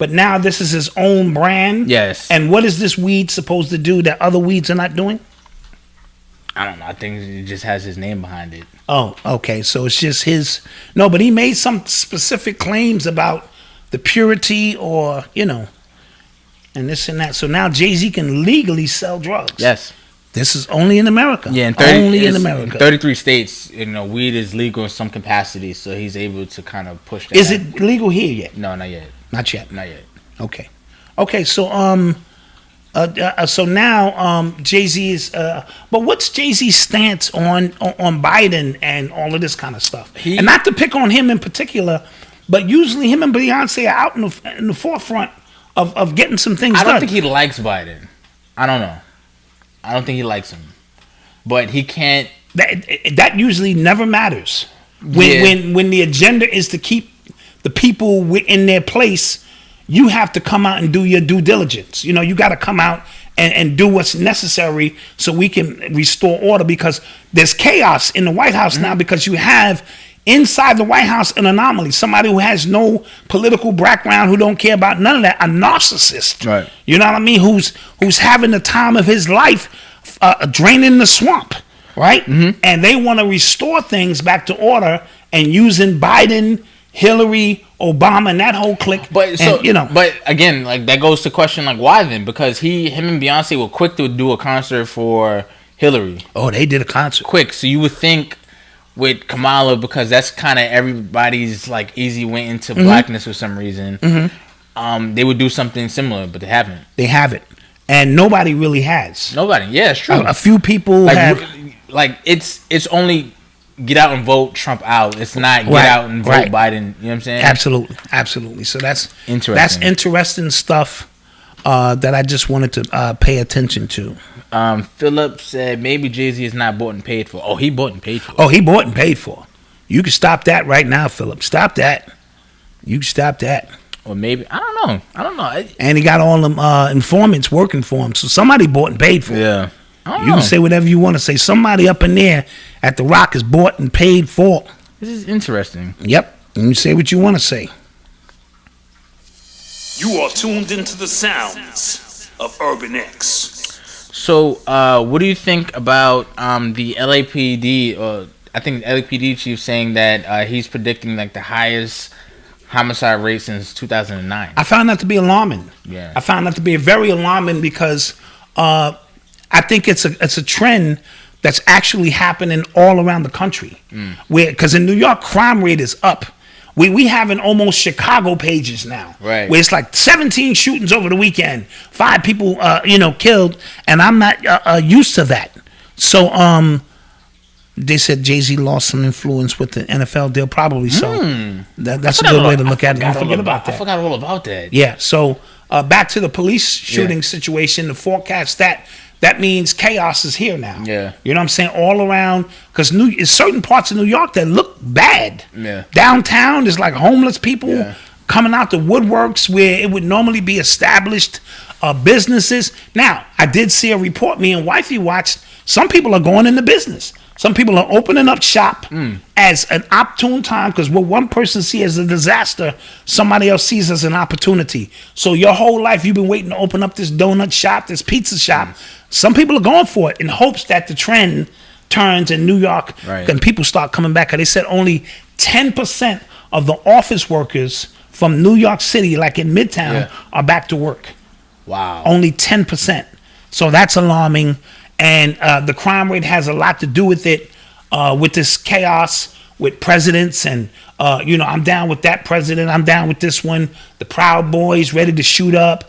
now this is his own brand. Yes. And what is this weed supposed to do that other weeds are not doing? I don't know. I think it just has his name behind it. Oh, okay. So it's just his. No, but he made some specific claims about the purity or, and this and that. So now Jay-Z can legally sell drugs. Yes. This is only in America. Yeah, only in America. 33 states, weed is legal in some capacity, so he's able to kind of push that. Is it legal here yet? No, not yet. Not yet. Not yet. Okay. So so now Jay-Z is but what's Jay-Z's stance on Biden and all of this kind of stuff? And not to pick on him in particular, but usually him and Beyonce are out in the forefront of getting some things I done. don't think he likes Biden. I don't know. I don't think he likes him, but he can't. That usually never matters. When the agenda is to keep the people in their place, you have to come out and do your due diligence. You know, you got to come out and do what's necessary so we can restore order, because there's chaos in the White House now, because you have inside the White House an anomaly, somebody who has no political background, who don't care about none of that, a narcissist. Right. You know what I mean? Who's having the time of his life, draining the swamp, right? Mm-hmm. And they want to restore things back to order, and using Biden, Hillary, Obama, and that whole clique. But but again, like, that goes to question, like, why then? Because him and Beyonce were quick to do a concert for Hillary. Oh, they did a concert quick. So you would think with Kamala, because that's kind of everybody's like easy way into blackness for some reason, they would do something similar, but they haven't. They haven't, and nobody really has. Nobody. Yeah, it's true. A few people have. Like, it's only get out and vote Trump out. It's not get out and vote Biden. You know what I'm saying? Absolutely. So that's interesting. That's interesting stuff that I just wanted to pay attention to. Philip said maybe Jay-Z is not bought and paid for. Oh, he bought and paid for. Oh, he bought and paid for. You can stop that right now, Philip. Stop that. You can stop that. Or maybe, I don't know. And he got all them informants working for him. So somebody bought and paid for. Yeah. You can say whatever you want to say. Somebody up in there at the Rock is bought and paid for. This is interesting. Yep. You say what you want to say. You are tuned into the sounds of Urban X. So, what do you think about the LAPD? I think the LAPD chief saying that he's predicting like the highest homicide rate since 2009. I found that to be alarming. Yeah. I found that to be very alarming because I think it's a trend that's actually happening all around the country. Because in New York, crime rate is up. We having almost Chicago pages now, right? Where it's like 17 shootings over the weekend, 5 people, killed, and I'm not used to that. So, they said Jay-Z lost some influence with the NFL deal, probably so. That's a good way to look at it. Don't forget about that. I forgot all about that. Yeah. So back to the police shooting situation. The forecast that means chaos is here now. Yeah. You know what I'm saying? All around, because certain parts of New York that look bad. Yeah. Downtown, there's like homeless people coming out the woodworks where it would normally be established businesses. Now, I did see a report me and wifey watched. Some people are going into business. Some people are opening up shop as an opportune time, because what one person sees as a disaster, somebody else sees as an opportunity. So your whole life you've been waiting to open up this donut shop, this pizza shop. Some people are going for it in hopes that the trend turns in New York and people start coming back. They said only 10% of the office workers from New York City, like in Midtown, are back to work. Wow. Only 10%. So that's alarming. And the crime rate has a lot to do with it, with this chaos with presidents. And, I'm down with that president. I'm down with this one. The Proud Boys ready to shoot up,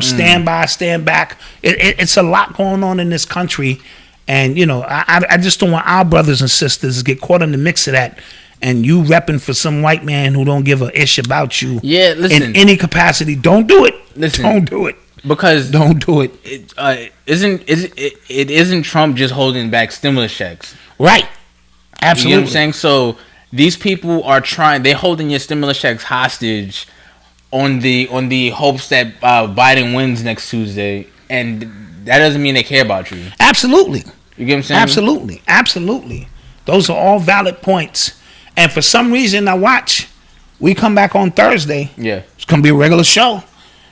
stand by, stand back. It's a lot going on in this country. And, I just don't want our brothers and sisters to get caught in the mix of that. And you repping for some white man who don't give a ish about you in any capacity. Don't do it. Don't do it. Because don't do it. Isn't Trump just holding back stimulus checks? Right. Absolutely. You know what I'm saying? So these people are they're holding your stimulus checks hostage on the hopes that Biden wins next Tuesday, and that doesn't mean they care about you. Absolutely. You get what I'm saying? Absolutely. Those are all valid points. And for some reason, we come back on Thursday. Yeah. It's going to be a regular show.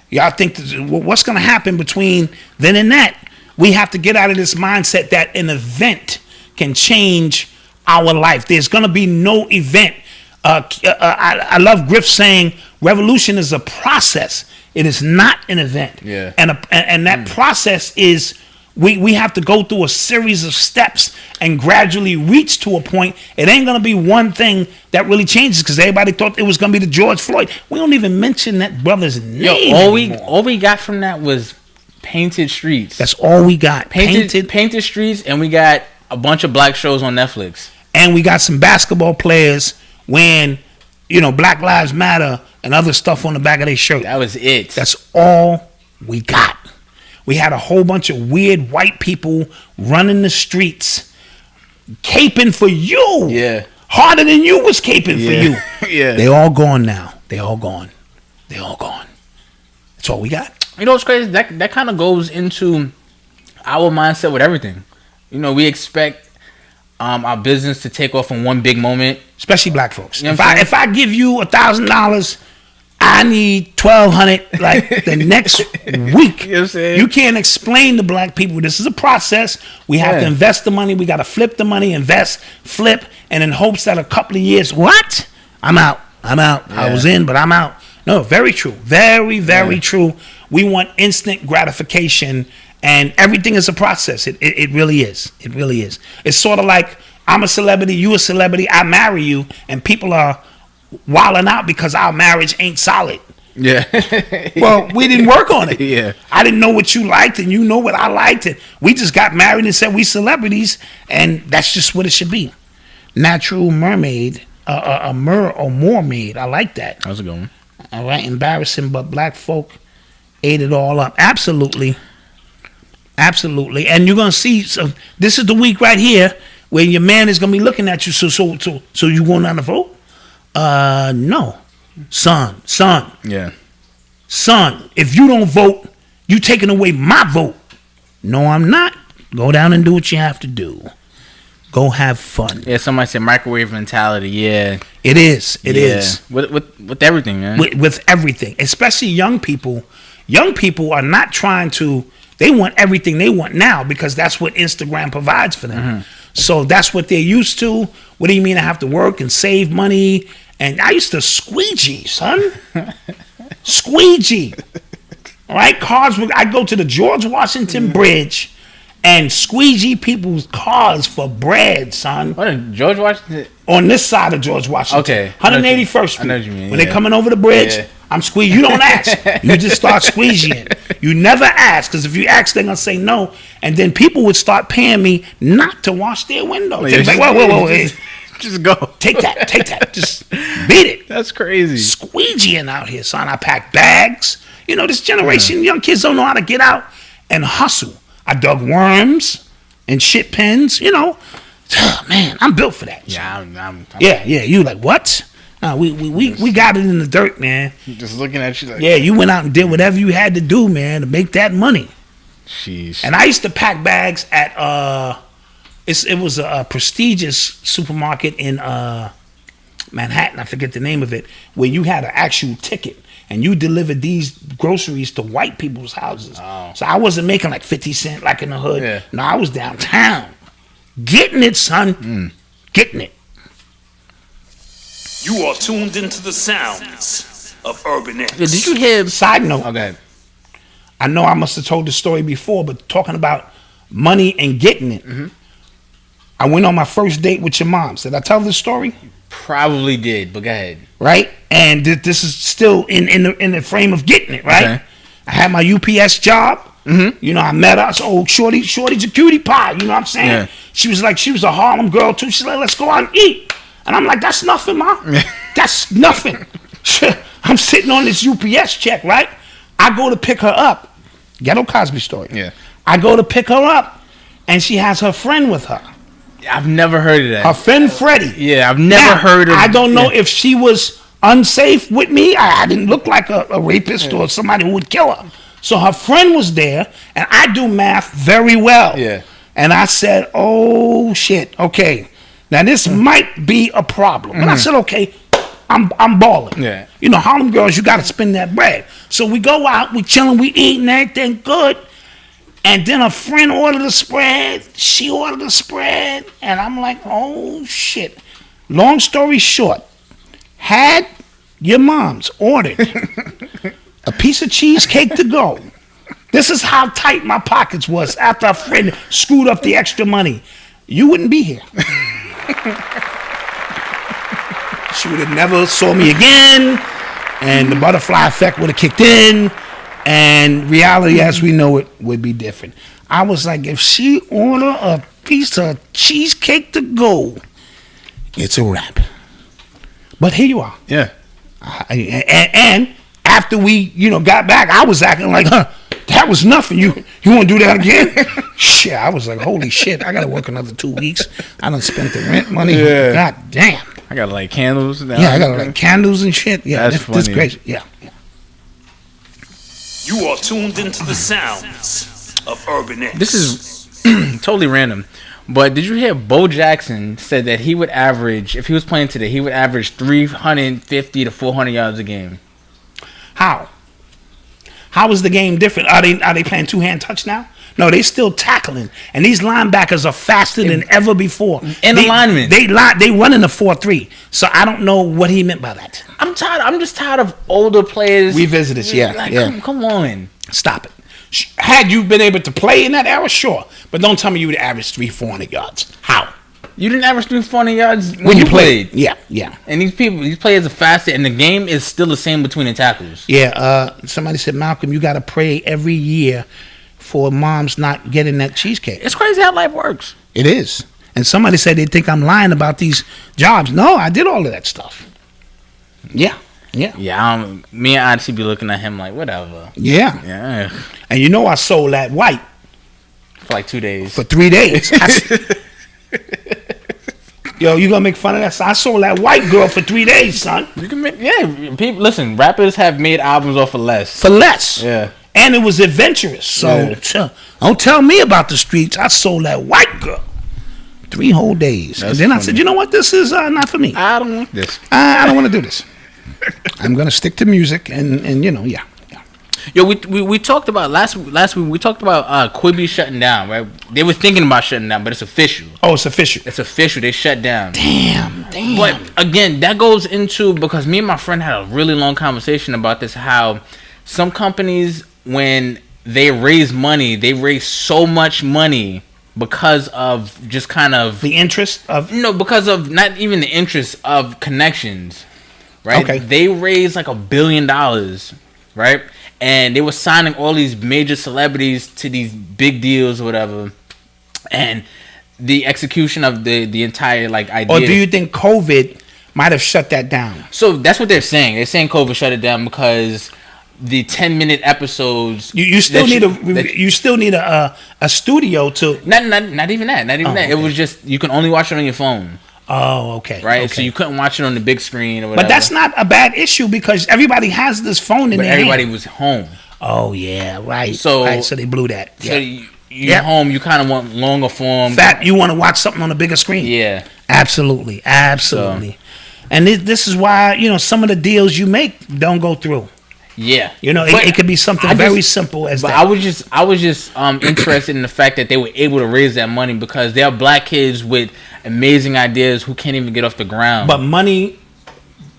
Y'all think what's going to happen between then and that? We have to get out of this mindset that an event can change our life. There's going to be no event. I love Griff saying revolution is a process. It is not an event. Yeah. And that process is we have to go through a series of steps and gradually reach to a point. It ain't going to be one thing that really changes, because everybody thought it was going to be the George Floyd. We don't even mention that brother's name. All we got from that was painted streets. That's all we got. Painted streets, and we got a bunch of black shows on Netflix. And we got some basketball players wearing, Black Lives Matter and other stuff on the back of their shirt. That was it. That's all we got. We had a whole bunch of weird white people running the streets, caping for you. Yeah. Harder than you was caping for you. Yeah. They all gone now. They all gone. That's all we got. You know what's crazy? That kind of goes into our mindset with everything. We expect our business to take off in one big moment. Especially black folks. You know If I give you $1,000, I need $1,200 like the next week. You know what I'm saying? You can't explain to black people this is a process. We have to invest the money. We got to flip the money, invest, flip, and in hopes that a couple of years, what? I'm out. Yeah. I was in, but I'm out. No, very true. Very, very true. We want instant gratification, and everything is a process. It really is. It really is. It's sort of like I'm a celebrity, you a celebrity, I marry you, and people are wilding out because our marriage ain't solid. Yeah. Well, we didn't work on it. Yeah. I didn't know what you liked, and you know what I liked, and we just got married and said we celebrities, and that's just what it should be. Natural mermaid, a mermaid. I like that. How's it going? All right, embarrassing, but black folk ate it all up. Absolutely. And you're gonna see. So this is the week right here where your man is gonna be looking at you. So you going down to vote? No, son. Yeah. Son, if you don't vote, you taking away my vote. No, I'm not. Go down and do what you have to do. Go have fun. Yeah, somebody said microwave mentality. Yeah. It is. It is. With everything, man. With everything. Especially young people. Young people are not trying to, they want everything they want now because that's what Instagram provides for them. Mm-hmm. So that's what they're used to. What do you mean I have to work and save money? And I used to squeegee, son. Squeegee. All right, cars. I go to the George Washington Bridge and squeegee people's cars for bread, son. What, George Washington? On this side of George Washington. Okay. 181st Street. I know what you mean. When they're coming over the bridge, I'm squeegee. You don't ask. You just start squeegeeing. You never ask, because if you ask, they're going to say no. And then people would start paying me not to wash their windows. They'd be like, whoa. Hey, just go. Take that. Just beat it. That's crazy. Squeegeeing out here, son. I pack bags. This generation, young kids don't know how to get out and hustle. I dug worms and shit pens, Man, I'm built for that. Yeah, I'm Yeah. You like what? No, we got it in the dirt, man. just looking at you like. Yeah, you went out and did whatever you had to do, man, to make that money. Jeez. And I used to pack bags at it was a prestigious supermarket in Manhattan. I forget the name of it, where you had an actual ticket. And you delivered these groceries to white people's houses. Oh. So I wasn't making like 50 cents like in the hood. Yeah. No, I was downtown. Getting it, son. Getting it. You are tuned into the sounds of Urban X. Yeah, did you hear? Side note. Okay. I know I must have told the story before, but talking about money and getting it. Mm-hmm. I went on my first date with your moms. Did I tell this story? Probably did, but go ahead. Right? And this is still in the frame of getting it, right? Okay. I had my UPS job. Mm-hmm. I met her. I said, oh, shorty's a cutie pie. You know what I'm saying? Yeah. She was a Harlem girl too. She's like, let's go out and eat. And I'm like, that's nothing, Ma. That's nothing. I'm sitting on this UPS check, right? I go to pick her up. Ghetto Cosby story. Yeah. I go to pick her up, and she has her friend with her. I've never heard of that. Her friend Freddie. Yeah, I've never heard of. I don't know if she was unsafe with me. I didn't look like a rapist or somebody who would kill her. So her friend was there, and I do math very well. Yeah. And I said, oh shit, okay, now this might be a problem. But I said, okay, I'm balling. Yeah. Harlem girls, you got to spend that bread. So we go out, we chilling, we eating, everything good. And then a friend ordered a spread. She ordered a spread. And I'm like, oh, shit. Long story short, had your mom's ordered a piece of cheesecake to go. This is how tight my pockets was after a friend screwed up the extra money. You wouldn't be here. She would have never saw me again. And the butterfly effect would have kicked in. And reality as we know it would be different. I was like, if she order a piece of cheesecake to go, it's a wrap. But here you are. Yeah. And after we, got back, I was acting like, that was nothing. You want to do that again? Shit, I was like, holy shit, I got to work another 2 weeks. I done spent the rent money. Yeah. God damn. I got to light candles. Yeah, I got to light candles and shit. Yeah, That's this crazy. Yeah. You are tuned into the sounds of Urban X. This is totally random. But did you hear Bo Jackson said that he would average, if he was playing today, he would average 350 to 400 yards a game? How? How is the game different? Are they playing two-hand touch now? No, they still tackling, and these linebackers are faster than ever before. And the linemen, they running a 4-3. So I don't know what he meant by that. I'm just tired of older players. Revisitors, yeah, like, yeah. Come on, stop it. Had you been able to play in that era, sure, but don't tell me you would average 300-400 yards. How? You didn't average 300 yards when you played. Yeah. And these players are faster, and the game is still the same between the tackles. Yeah. Somebody said, Malcolm, you got to pray every year for moms not getting that cheesecake. It's crazy how life works. It is. And somebody said they think I'm lying about these jobs. No, I did all of that stuff. Yeah. Yeah. Me and Odyssey be looking at him like, whatever. Yeah. And I sold that white for like 2 days. For 3 days. Yo, you gonna make fun of that? I sold that white girl for 3 days, son. You can make, people listen. Rappers have made albums off for less. For less. Yeah. And it was adventurous. So don't tell me about the streets. I sold that white girl 3 whole days. That's and then funny. I said, you know what? This is not for me. I don't want this. I don't want to do this. I'm gonna stick to music and yeah. Yo, we talked about last week. We talked about Quibi shutting down, right? They were thinking about shutting down, but it's official. Oh, it's official. It's official. They shut down. Damn. But again, that goes into, because me and my friend had a really long conversation about this. How some companies, when they raise money, they raise so much money because of just kind of the interest of because of not even the interest of connections, right? Okay. They raised like $1 billion, right? And they were signing all these major celebrities to these big deals or whatever. And the execution of the entire idea. Or do you think COVID might have shut that down? So that's what they're saying. They're saying COVID shut it down because the 10-minute episodes. You still need a studio to. Not even that. Not even that. Okay. It was just you can only watch it on your phone. Oh, okay. Right, okay. so you couldn't watch it on the big screen or whatever. But that's not a bad issue because everybody has this phone in their everybody hand. was home. Oh yeah, right. So they blew that. So you're home. You kind of want longer form. You want to watch something on a bigger screen. Yeah, absolutely. So. And this is why some of the deals you make don't go through. Yeah, it could be something very simple as that. I was just interested in the fact that they were able to raise that money because they are black kids with amazing ideas who can't even get off the ground. But money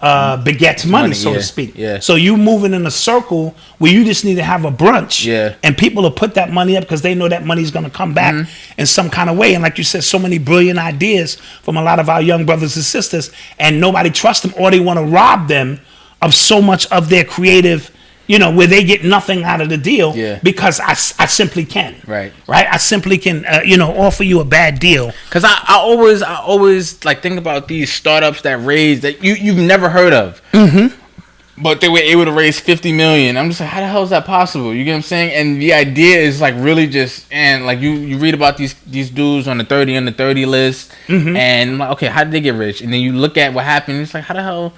begets money, so to speak. Yeah. So you moving in a circle where you just need to have a brunch. Yeah. And people will put that money up because they know that money's going to come back in some kind of way. And like you said, so many brilliant ideas from a lot of our young brothers and sisters, and nobody trusts them, or they want to rob them of so much of their creative, where they get nothing out of the deal because I simply can. Right. I simply can, offer you a bad deal. Because I always think about these startups that raise that you've never heard of. Mm-hmm. But they were able to raise $50 million. I'm just like, how the hell is that possible? You get what I'm saying? And the idea is really just, and you read about these dudes on the 30 under 30 list, and I'm like, okay, how did they get rich? And then you look at what happened. It's like, how the hell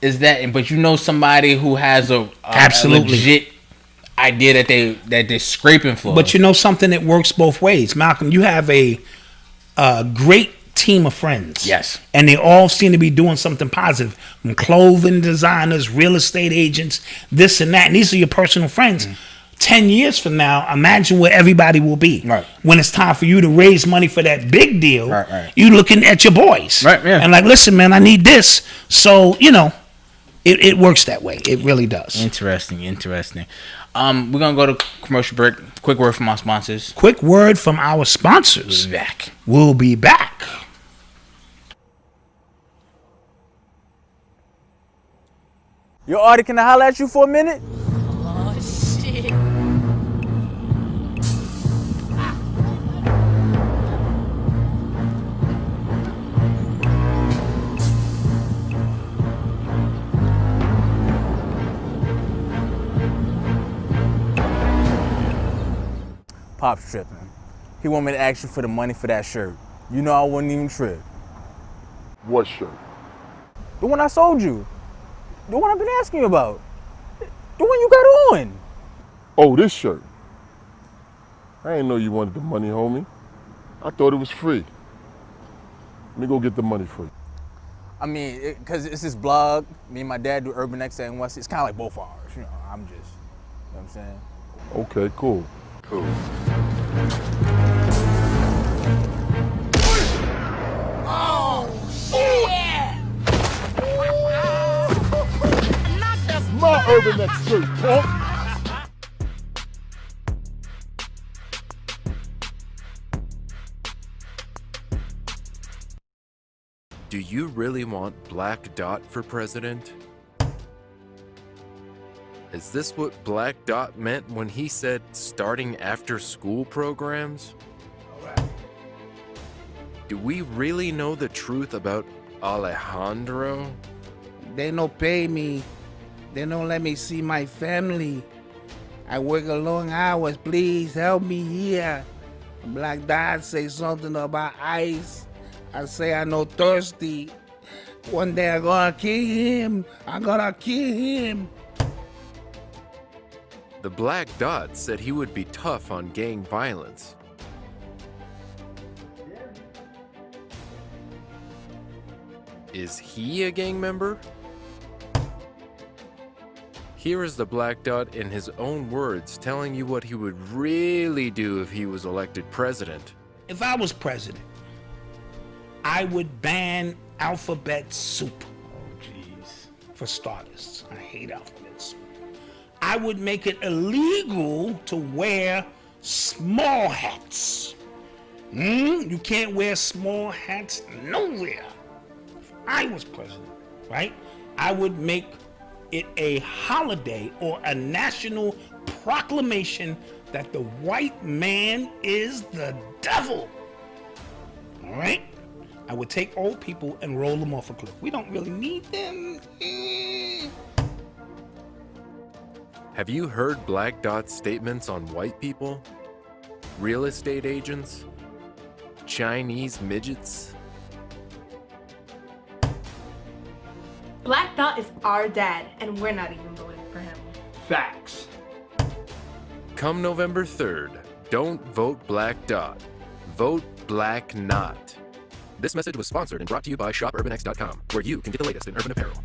is that? But somebody who has a legit idea that they're scraping for. But something that works both ways, Malcolm. You have a great team of friends. Yes. And they all seem to be doing something positive. From clothing designers, real estate agents, this and that. And these are your personal friends. 10 years from now, imagine where everybody will be. Right. When it's time for you to raise money for that big deal, right. You looking at your boys. Right, yeah. And listen, man, I need this. So, it works that way. It really does. Interesting. We're going to go to commercial break. Quick word from our sponsors. Quick word from our sponsors. We'll be back. Yo, Artie, can I holler at you for a minute? Oh, shit. Pop's tripping. He want me to ask you for the money for that shirt. You know I wouldn't even trip. What shirt? The one I sold you. The one I've been asking you about. The one you got on. Oh, this shirt. I didn't know you wanted the money, homie. I thought it was free. Let me go get the money for you. I mean, because it's this blog. Me and my dad do Urban Xcellence. It's kind of like both ours. You know, I'm just, you know what I'm saying? Okay, cool. Cool. My Urban X shirt, punk. Do you really want Black Dot for president? Is this what Black Dot meant when he said starting after school programs? Do we really know the truth about Alejandro? They don't pay me. They don't let me see my family. I work a long hours. Please help me here. Black Dot say something about ice. I say I no thirsty. One day I'm gonna kill him. I'm gonna kill him. The Black Dot said he would be tough on gang violence. Is he a gang member? Here is the Black Dot in his own words telling you what he would really do if he was elected president. If I was president, I would ban alphabet soup. Oh, jeez. For starters, I hate alphabet soup. I would make it illegal to wear small hats. You can't wear small hats nowhere. If I was president, right? I would make it a holiday or a national proclamation that the white man is the devil. All right? I would take old people and roll them off a cliff. We don't really need them. Have you heard Black Dot's statements on white people? Real estate agents? Chinese midgets? Black Dot is our dad, and we're not even voting for him. Facts. Come November 3rd, don't vote Black Dot. Vote Black Not. This message was sponsored and brought to you by shopurbanx.com, where you can get the latest in urban apparel.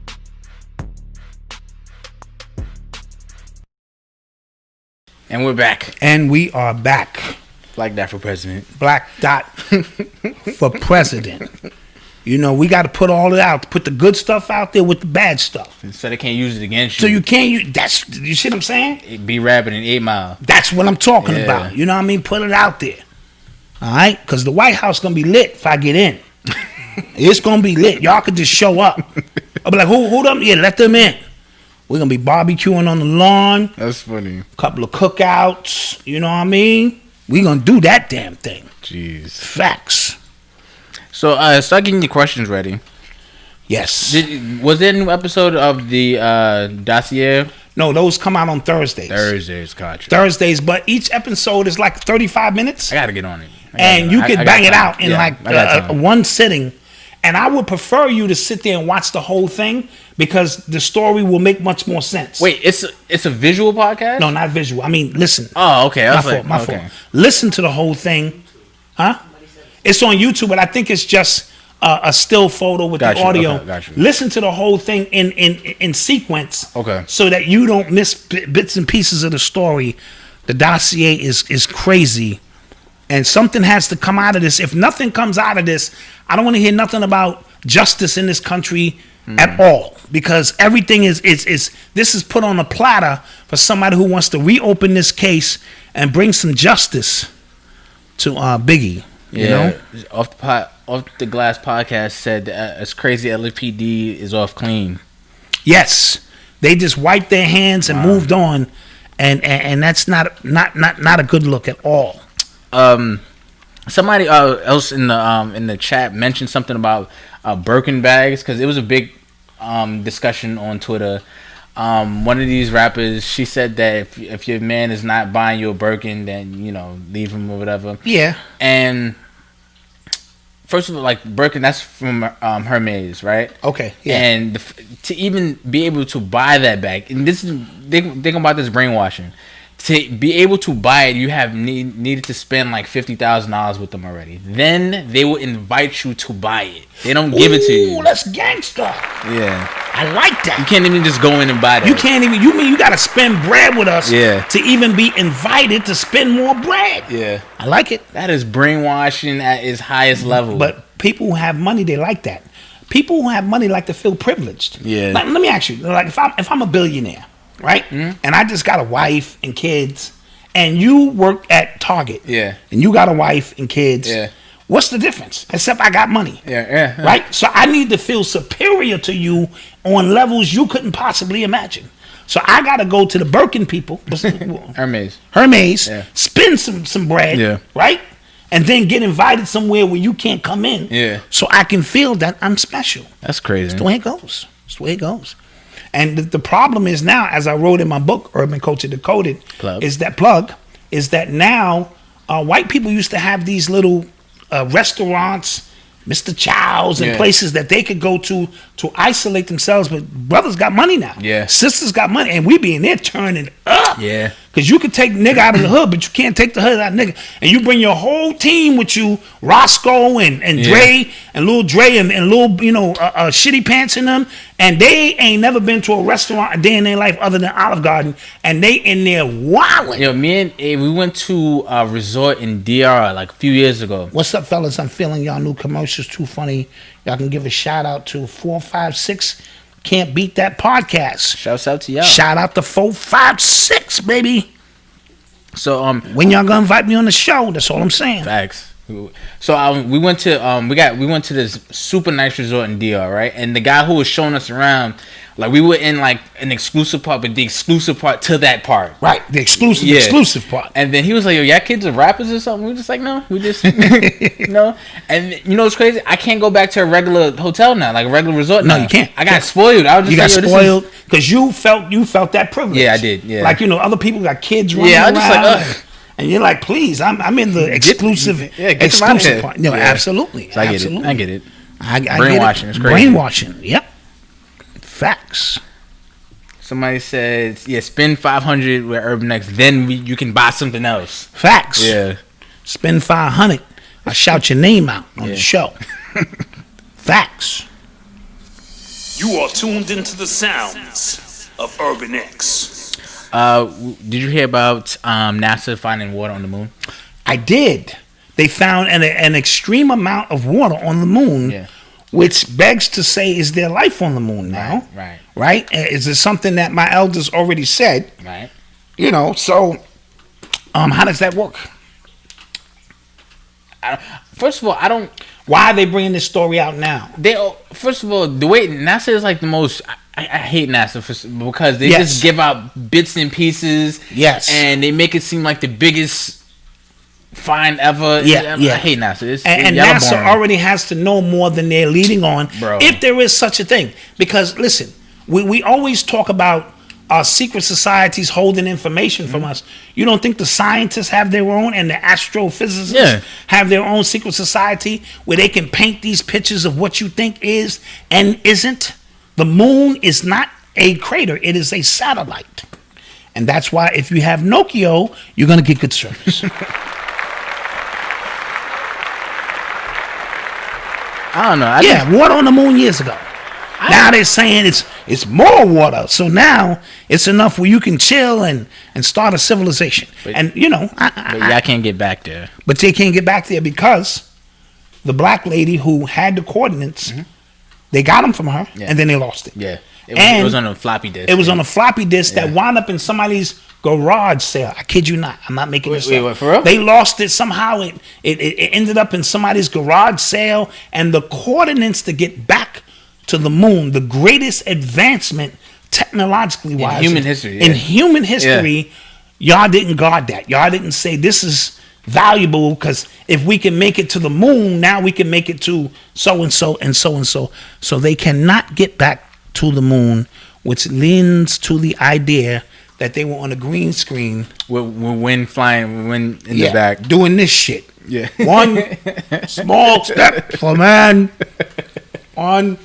And we're back. And we are back. Black Dot for president. Black Dot for president. You know, we got to put all it out. Put the good stuff out there with the bad stuff. So they can't use it against you. So you can't use, you see what I'm saying? It be rapping in 8 Mile. That's what I'm talking about. You know what I mean? Put it out there. All right? Because the White House going to be lit if I get in. It's going to be lit. Y'all could just show up. I'll be like, who them? Yeah, let them in. We're going to be barbecuing on the lawn. That's funny. Couple of cookouts. You know what I mean? We're going to do that damn thing. Jeez. Facts. So, start getting your questions ready. Yes. Was there a new episode of the dossier? No, those come out on Thursdays. Gotcha. Thursdays, but each episode is like 35 minutes. I got to get on it. And you could bang it out in one sitting. And I would prefer you to sit there and watch the whole thing because the story will make much more sense. Wait, it's a visual podcast? No, not visual. I mean, listen. Oh, okay. My fault. Listen to the whole thing. Huh? It's on YouTube, but I think it's just a still photo with the audio. Okay, got you. Listen to the whole thing in sequence. Okay. So that you don't miss bits and pieces of the story. The dossier is crazy. And something has to come out of this. If nothing comes out of this, I don't want to hear nothing about justice in this country at all. Because everything is this is put on a platter for somebody who wants to reopen this case and bring some justice to Biggie. You know? Off the Glass podcast said it's crazy LAPD is off clean. Yes. They just wiped their hands and moved on. And that's not a good look at all. Somebody else in the chat mentioned something about Birkin bags because it was a big discussion on Twitter. One of these rappers, she said that if your man is not buying you a Birkin, then leave him or whatever. Yeah. And first of all, like Birkin, that's from Hermes, right? Okay. Yeah. And to even be able to buy that bag, and this is think about this brainwashing. To be able to buy it, you have needed to spend like $50,000 with them already. Then they will invite you to buy it. They don't give it to you. Ooh, that's gangster. Yeah, I like that. You can't even just go in and buy that. You can't even. You mean you got to spend bread with us? Yeah. To even be invited to spend more bread. Yeah, I like it. That is brainwashing at its highest level. But people who have money, they like that. People who have money like to feel privileged. Yeah. Like, let me ask you. Like, if I'm a billionaire, right? Mm-hmm. And I just got a wife and kids, and you work at Target. Yeah. And you got a wife and kids. Yeah. What's the difference? Except I got money. Yeah. Right? So I need to feel superior to you on levels you couldn't possibly imagine. So I got to go to the Birkin people. Hermes. Yeah. Spend some bread. Yeah. Right? And then get invited somewhere where you can't come in. Yeah. So I can feel that I'm special. That's crazy. That's the way it goes. That's the way it goes. And the problem is now, as I wrote in my book, Urban Culture Decoded, is that now white people used to have these little restaurants, Mr. Chow's, and places that they could go to isolate themselves. But brothers got money now. Yeah. Sisters got money, and we be in there turning up. Yeah. Because you can take nigga out of the hood, but you can't take the hood out of nigga. And you bring your whole team with you, Roscoe and Dre and Lil Dre and Lil, Shitty Pants in them. And they ain't never been to a restaurant a day in their life other than Olive Garden. And they in there wilding. Yo, me and Abe, we went to a resort in DR like a few years ago. What's up, fellas? I'm feeling y'all new commercials too funny. Y'all can give a shout out to 456 Can't Beat That Podcast. Shouts out to y'all. Shout out to 456, baby. So when y'all gonna invite me on the show? That's all I'm saying. Facts. So we went to this super nice resort in DR, right? And the guy who was showing us around, like we were in like an exclusive part, but the exclusive part to that part. Right, the exclusive part. And then he was like, "Yo, y'all kids are rappers or something?" We were just like, "No, we just no." And you know what's crazy? I can't go back to a regular hotel now, like a regular resort. No, now. you can't. I got spoiled. I was just spoiled because you felt that privilege. Yeah, I did. Yeah, like other people got kids running around. Yeah, I was just like, and you're like, please, I'm in the exclusive part. No, absolutely. So I get it. I get it. Brainwashing is crazy. Brainwashing. Yep. Facts. Somebody says, spend $500 with Urban X, then you can buy something else. Facts. Yeah. Spend $500. I shout your name out on the show. Facts. You are tuned into the sounds of Urban X. Did you hear about NASA finding water on the moon? I did. They found an extreme amount of water on the moon, which begs to say, is there life on the moon now? Right? Is it something that my elders already said? Right. So how does that work? First of all, I don't... Why are they bringing this story out now? First of all, the way NASA is like the most... I hate NASA because they just give out bits and pieces. Yes. And they make it seem like the biggest find ever. Yeah. I hate NASA. And NASA boring. already has to know more than they're leading on, bro. If there is such a thing. Because, listen, we always talk about secret societies holding information from us. You don't think the scientists have their own and the astrophysicists have their own secret society where they can paint these pictures of what you think is and isn't? The moon is not a crater. It is a satellite. And that's why if you have Nokia, you're going to get good service. I don't know. Water on the moon years ago. Now they're saying it's more water. So now it's enough where you can chill and start a civilization. But I can't get back there. But they can't get back there because the black lady who had the coordinates, they got them from her, and then they lost it. Yeah. It was on a floppy disk. It was on a floppy disk that wound up in somebody's garage sale. I kid you not. I'm not making this up. Wait, for real? They lost it somehow. It ended up in somebody's garage sale, and the coordinates to get back to the moon, the greatest advancement technologically wise in human history. Y'all didn't guard that. Y'all didn't say this is valuable because if we can make it to the moon, now we can make it to so and so and so and so. So they cannot get back to the moon which leans to the idea that they were on a green screen with wind flying, wind in the back, doing this shit. Yeah. One small step for man, one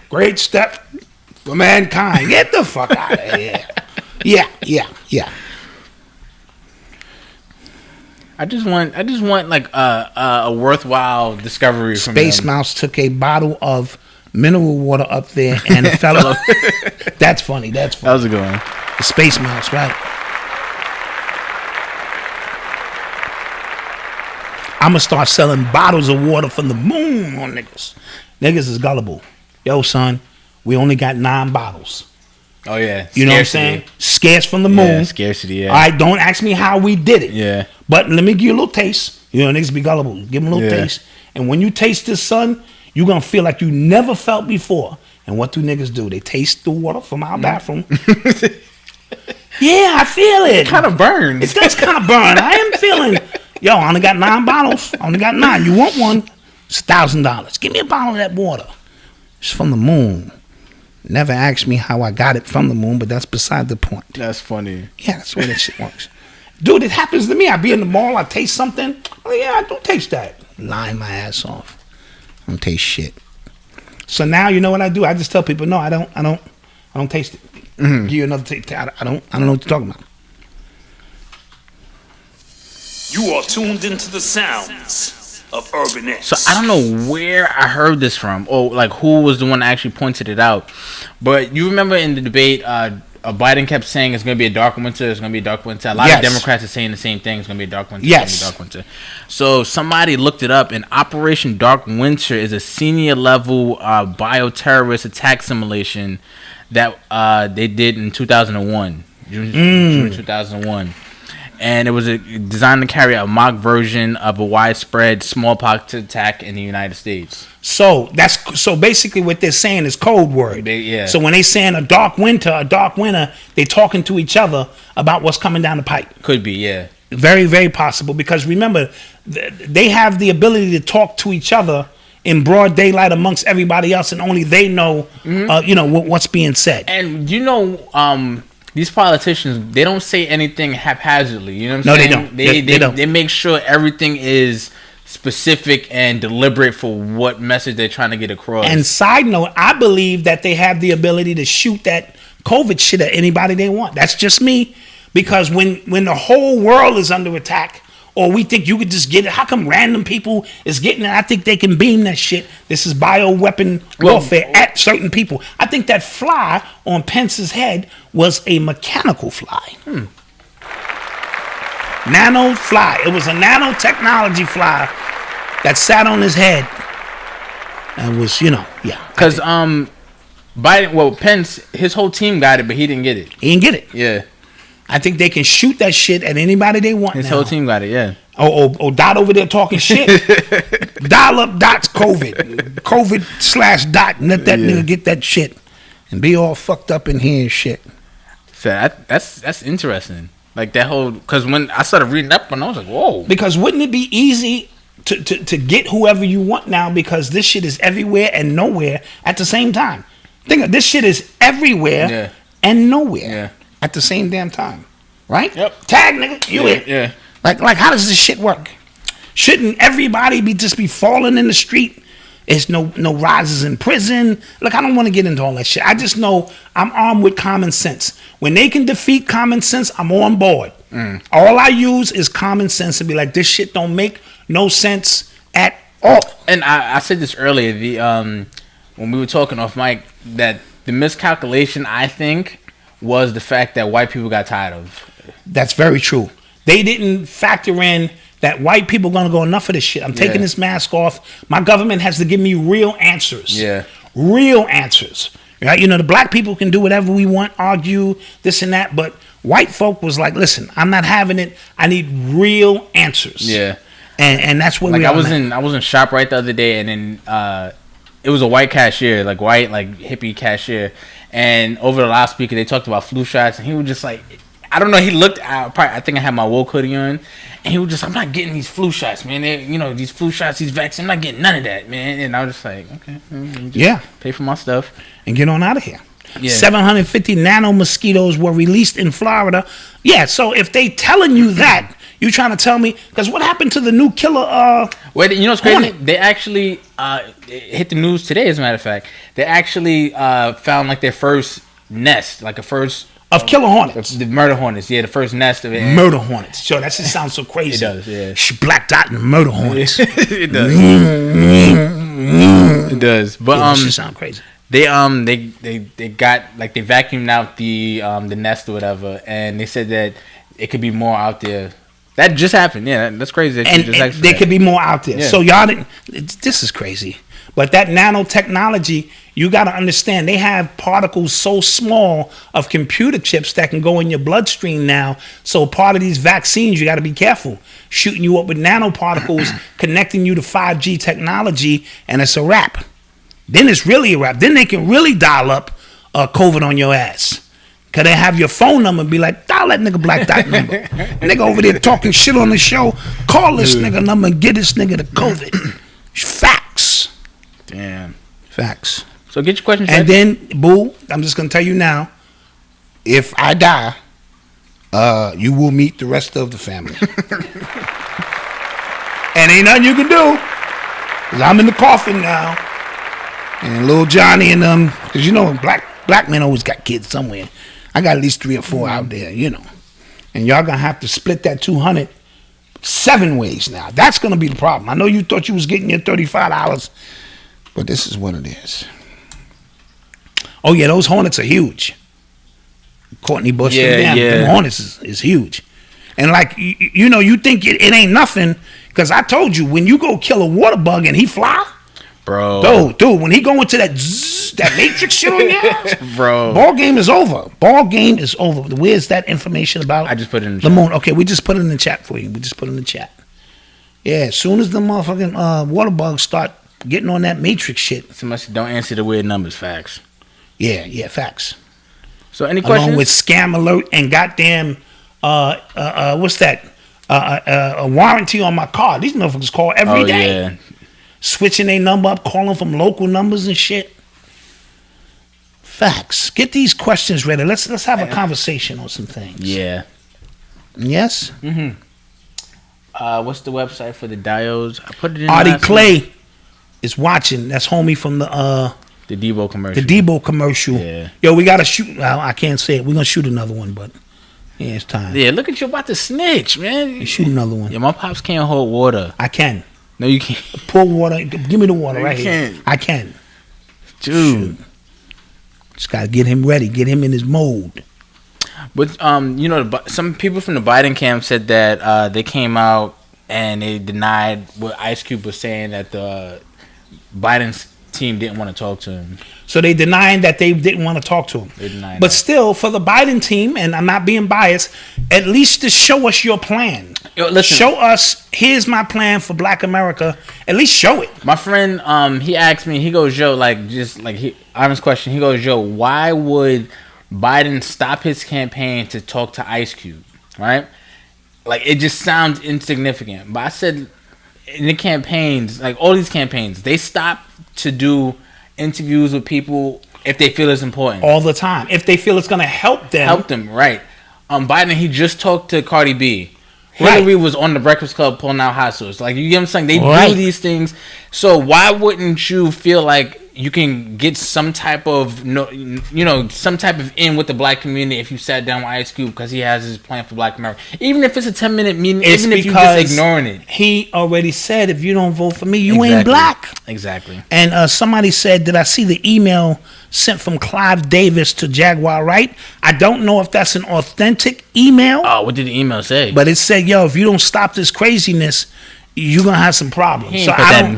great step for mankind. Get the fuck out of here. Yeah. I just want like a worthwhile discovery from Space them. Mouse took a bottle of mineral water up there and it fell off. That's funny. That was a good one. The Space Mouse, right? I'm gonna start selling bottles of water from the moon on niggas. Niggas is gullible. Yo, son, we only got 9 bottles. Oh yeah, you know what I'm saying? Scarce from the moon. Yeah, scarcity. Yeah. All right, don't ask me how we did it. Yeah. But let me give you a little taste. You know, niggas be gullible. Give them a little taste. And when you taste this, son, you're going to feel like you never felt before. And what do niggas do? They taste the water from our bathroom. Yeah, I feel it. It kind of burns. It does kind of burn. I am feeling. Yo, I only got 9 bottles. I only got 9. You want one? It's $1,000. Give me a bottle of that water. It's from the moon. Never asked me how I got it from the moon, but that's beside the point. That's funny. Yeah, that's the way that shit works. Dude, it happens to me. I be in the mall, I taste something. Oh yeah, I don't taste that. Lying my ass off. I don't taste shit. So now you know what I do? I just tell people, no, I don't taste it. Mm-hmm. Give you another taste. I don't know what you're talking about. You are tuned into the sounds of Urban X. So I don't know where I heard this from, or like who was the one that actually pointed it out. But you remember in the debate, Biden kept saying it's going to be a dark winter. It's going to be a dark winter. A lot of Democrats are saying the same thing. It's going to be a dark winter. Yes. It's going to be a dark winter. So somebody looked it up, and Operation Dark Winter is a senior level bioterrorist attack simulation that they did in 2001, June 2001. And it was designed to carry a mock version of a widespread smallpox attack in the United States. So basically what they're saying is code word. So when they saying a dark winter, they talking to each other about what's coming down the pipe. Could be, yeah. Very, very possible, because remember, they have the ability to talk to each other in broad daylight amongst everybody else, and only they know, what's being said. And these politicians, they don't say anything haphazardly. You know what I'm saying? No, they don't. They don't. They make sure everything is specific and deliberate for what message they're trying to get across. And side note, I believe that they have the ability to shoot that COVID shit at anybody they want. That's just me. Because when the whole world is under attack, or we think you could just get it, how come random people is getting it? I think they can beam that shit. This is bioweapon warfare at certain people. I think that fly on Pence's head was a mechanical fly. Nano fly. It was a nanotechnology fly that sat on his head and was, Because Pence, his whole team got it, but he didn't get it. He didn't get it. Yeah. I think they can shoot that shit at anybody they want. His whole team got it, yeah. Oh, Dot over there talking shit. Dial up Dot's COVID/Dot, and let that nigga get that shit and be all fucked up in here and shit. So that's interesting. Like that whole, because when I started reading up, and I was like, whoa. Because wouldn't it be easy to get whoever you want now, because this shit is everywhere and nowhere at the same time. Think of this shit is everywhere and nowhere at the same damn time. Right? Yep. Tag, nigga, you it. Yeah. Like how does this shit work? Shouldn't everybody just be falling in the street? There's no rises in prison. Look, I don't want to get into all that shit. I just know I'm armed with common sense. When they can defeat common sense, I'm on board. All I use is common sense and be like, this shit don't make no sense at all. And I said this earlier, when we were talking off mic, that the miscalculation, I think, was the fact that white people got tired of. That's very true. They didn't factor in that white people gonna go, enough of this shit. I'm taking this mask off. My government has to give me real answers. Yeah. Real answers. Right? The black people can do whatever we want, argue, this and that, but white folk was like, listen, I'm not having it. I need real answers. Yeah. And that's what like we I are. was in ShopRite the other day, and then it was a white cashier, like white, like hippie cashier, and over the loudspeaker they talked about flu shots, and he was just like, I don't know. He looked. I think I had my woke hoodie on, and he was just, I'm not getting these flu shots, man. These flu shots, these vaccines. I'm not getting none of that, man. And I was just like, okay, just pay for my stuff and get on out of here. Yeah. 750 nano mosquitoes were released in Florida. Yeah, so if they telling you that, you trying to tell me, because what happened to the new killer? Wait, you know what's crazy? Hornet? They actually it hit the news today. As a matter of fact, they actually found like their first nest, like a first of killer hornets, the murder hornets. Yeah, the first nest of it. Murder hornets. Sure, that just sounds so crazy. It does. Yeah. Black Dot and murder hornets. It does. It does. But that just sound crazy. They got like they vacuumed out the nest or whatever, and they said that it could be more out there. That just happened. Yeah, that's crazy. And there could be more out there. Yeah. So y'all didn't. This is crazy. But that nanotechnology, you got to understand, they have particles so small of computer chips that can go in your bloodstream now. So part of these vaccines, you got to be careful. Shooting you up with nanoparticles, connecting you to 5G technology, and it's a wrap. Then it's really a wrap. Then they can really dial up COVID on your ass. Because they have your phone number and be like, dial that nigga Black Dot number. Nigga over there talking shit on the show. Call this nigga number and get this nigga the COVID. Facts. Damn. Facts. So get your questions and then, boo, I'm just going to tell you now, if I die, you will meet the rest of the family. And ain't nothing you can do. Because I'm in the coffin now. And little Johnny and them, because you know, black men always got kids somewhere. I got at least 3 or 4 out there, you know. And y'all going to have to split that 200 7 ways now. That's going to be the problem. I know you thought you was getting your $35, but this is what it is. Oh, yeah, those Hornets are huge. Courtney Bush, them Hornets is huge. And like, you know, you think it ain't nothing, because I told you, when you go kill a water bug and he fly, bro. Dude, when he go into that matrix shit on your ass, bro, ball game is over. Ball game is over. Where's that information about? I just put it in the chat. Moon. Okay, we just put it in the chat for you. We just put it in the chat. Yeah, as soon as the motherfucking water bugs start getting on that matrix shit. Somebody said, don't answer the weird numbers. Facts. Yeah, facts. So any questions? Along with scam alert and goddamn, what's that? A warranty on my car. These motherfuckers call every day. Yeah. Switching their number up, calling from local numbers and shit. Facts. Get these questions ready. Let's have a conversation on some things. Yeah. Yes? Mm-hmm. What's the website for the diodes? I put it in. Artie Clay is watching. That's homie from the Debo commercial. The Debo commercial. Yeah. Yo, we gotta shoot. Well, I can't say it. We're gonna shoot another one, but yeah, it's time. Yeah, look at you about to snitch, man. Shoot another one. Yeah, my pops can't hold water. I can. No, you can't. Pour water. Give me the water right here. I can. Dude. Shoot. Just gotta get him ready. Get him in his mode. But you know, some people from the Biden camp said that they came out and they denied what Ice Cube was saying, that the Biden's team didn't want to talk to him. So they denying that they didn't want to talk to him. They denied but still, for the Biden team, and I'm not being biased, at least to show us your plan. Yo, listen, show us, here's my plan for Black America. At least show it. My friend, he asked me, he goes, yo, honest question. He goes, yo, why would Biden stop his campaign to talk to Ice Cube? Right? Like, it just sounds insignificant. But I said, in the campaigns, like all these campaigns, they stop to do interviews with people if they feel it's important. All the time. If they feel it's going to help them. Help them, right. Biden, he just talked to Cardi B. Hillary was on the Breakfast Club pulling out hot sauce. Like, you get what I'm saying? They do these things. So why wouldn't you feel like you can get some type of, some type of in with the Black community if you sat down with Ice Cube, because he has his plan for Black America? Even if it's a 10-minute meeting, even if you're just ignoring it. He already said, if you don't vote for me, you ain't Black. Exactly. And somebody said, did I see the email sent from Clive Davis to Jaguar Wright? I don't know if that's an authentic email. Oh, what did the email say? But it said, yo, if you don't stop this craziness, you're gonna have some problems. So I don't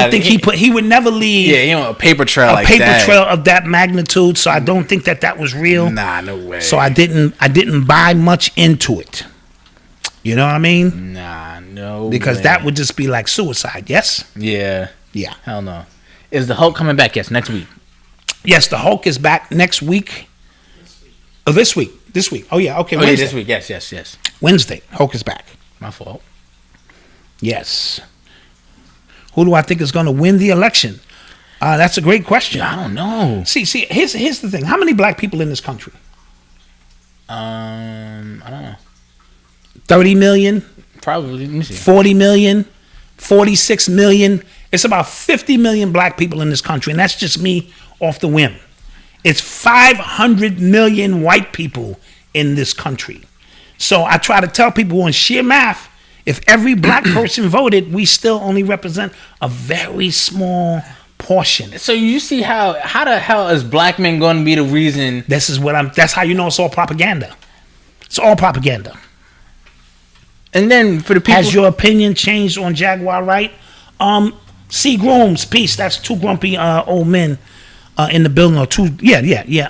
think he would never leave. Yeah, a paper trail a paper trail of that magnitude. So I don't think that was real. Nah, no way. So I didn't buy much into it. You know what I mean? Nah, no. Because way. that would just be like suicide. Yes. Yeah. Yeah. Hell no. Is the Hulk coming back? Yes, next week. Yes, the Hulk is back next week. Oh, this week. This week. Oh yeah. Okay. Oh, yeah, Wednesday. this week. Yes. Wednesday. HULC is back. My fault. Yes. Who do I think is going to win the election? That's a great question. I don't know. See. Here's the thing. How many black people in this country? I don't know. 30 million. Probably. Let me see. 40 million. 46 million. It's about 50 million black people in this country, and that's just me off the whim. It's 500 million white people in this country. So I try to tell people on sheer math, if every black person voted, we still only represent a very small portion. So you see how the hell is black men going to be the reason? That's how you know it's all propaganda. It's all propaganda. And then for the people, has your opinion changed on Jaguar Wright? C. Grooms, peace. That's two grumpy old men in the building, or two. Yeah.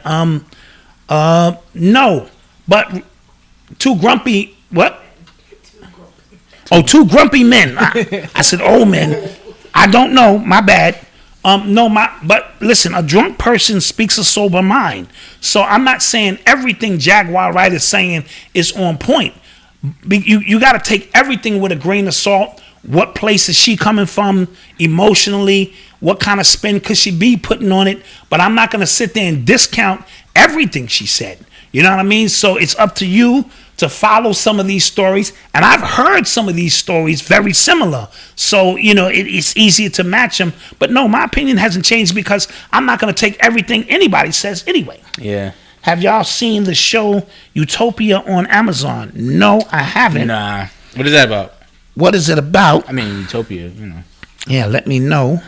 No, but two grumpy what? Two grumpy men. I said old men. I don't know. My bad. But listen, a drunk person speaks a sober mind. So I'm not saying everything Jaguar Wright is saying is on point. You got to take everything with a grain of salt. What place is she coming from emotionally? What kind of spin could she be putting on it? But I'm not going to sit there and discount everything she said. You know what I mean? So it's up to you to follow some of these stories. And I've heard some of these stories very similar. So, it's easier to match them. But no, my opinion hasn't changed because I'm not going to take everything anybody says anyway. Yeah. Have y'all seen the show Utopia on Amazon? No, I haven't. Nah. What is that about? What is it about? I mean, Utopia, Yeah, let me know.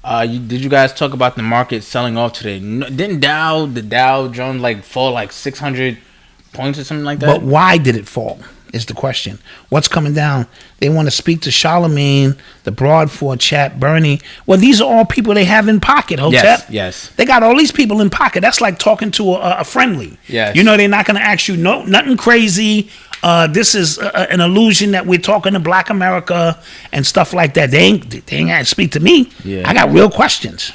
Did you guys talk about the market selling off today? Didn't the Dow Jones fall 600 points or something like that? But why did it fall is the question. What's coming down? They want to speak to Charlemagne, the Broadford chat, Bernie. Well, these are all people they have in pocket, Hotep. Yes. They got all these people in pocket. That's like talking to a friendly. Yes. They're not going to ask you nothing crazy. This is an illusion that we're talking to Black America and stuff like that. They ain't got to speak to me. Yeah. I got real questions.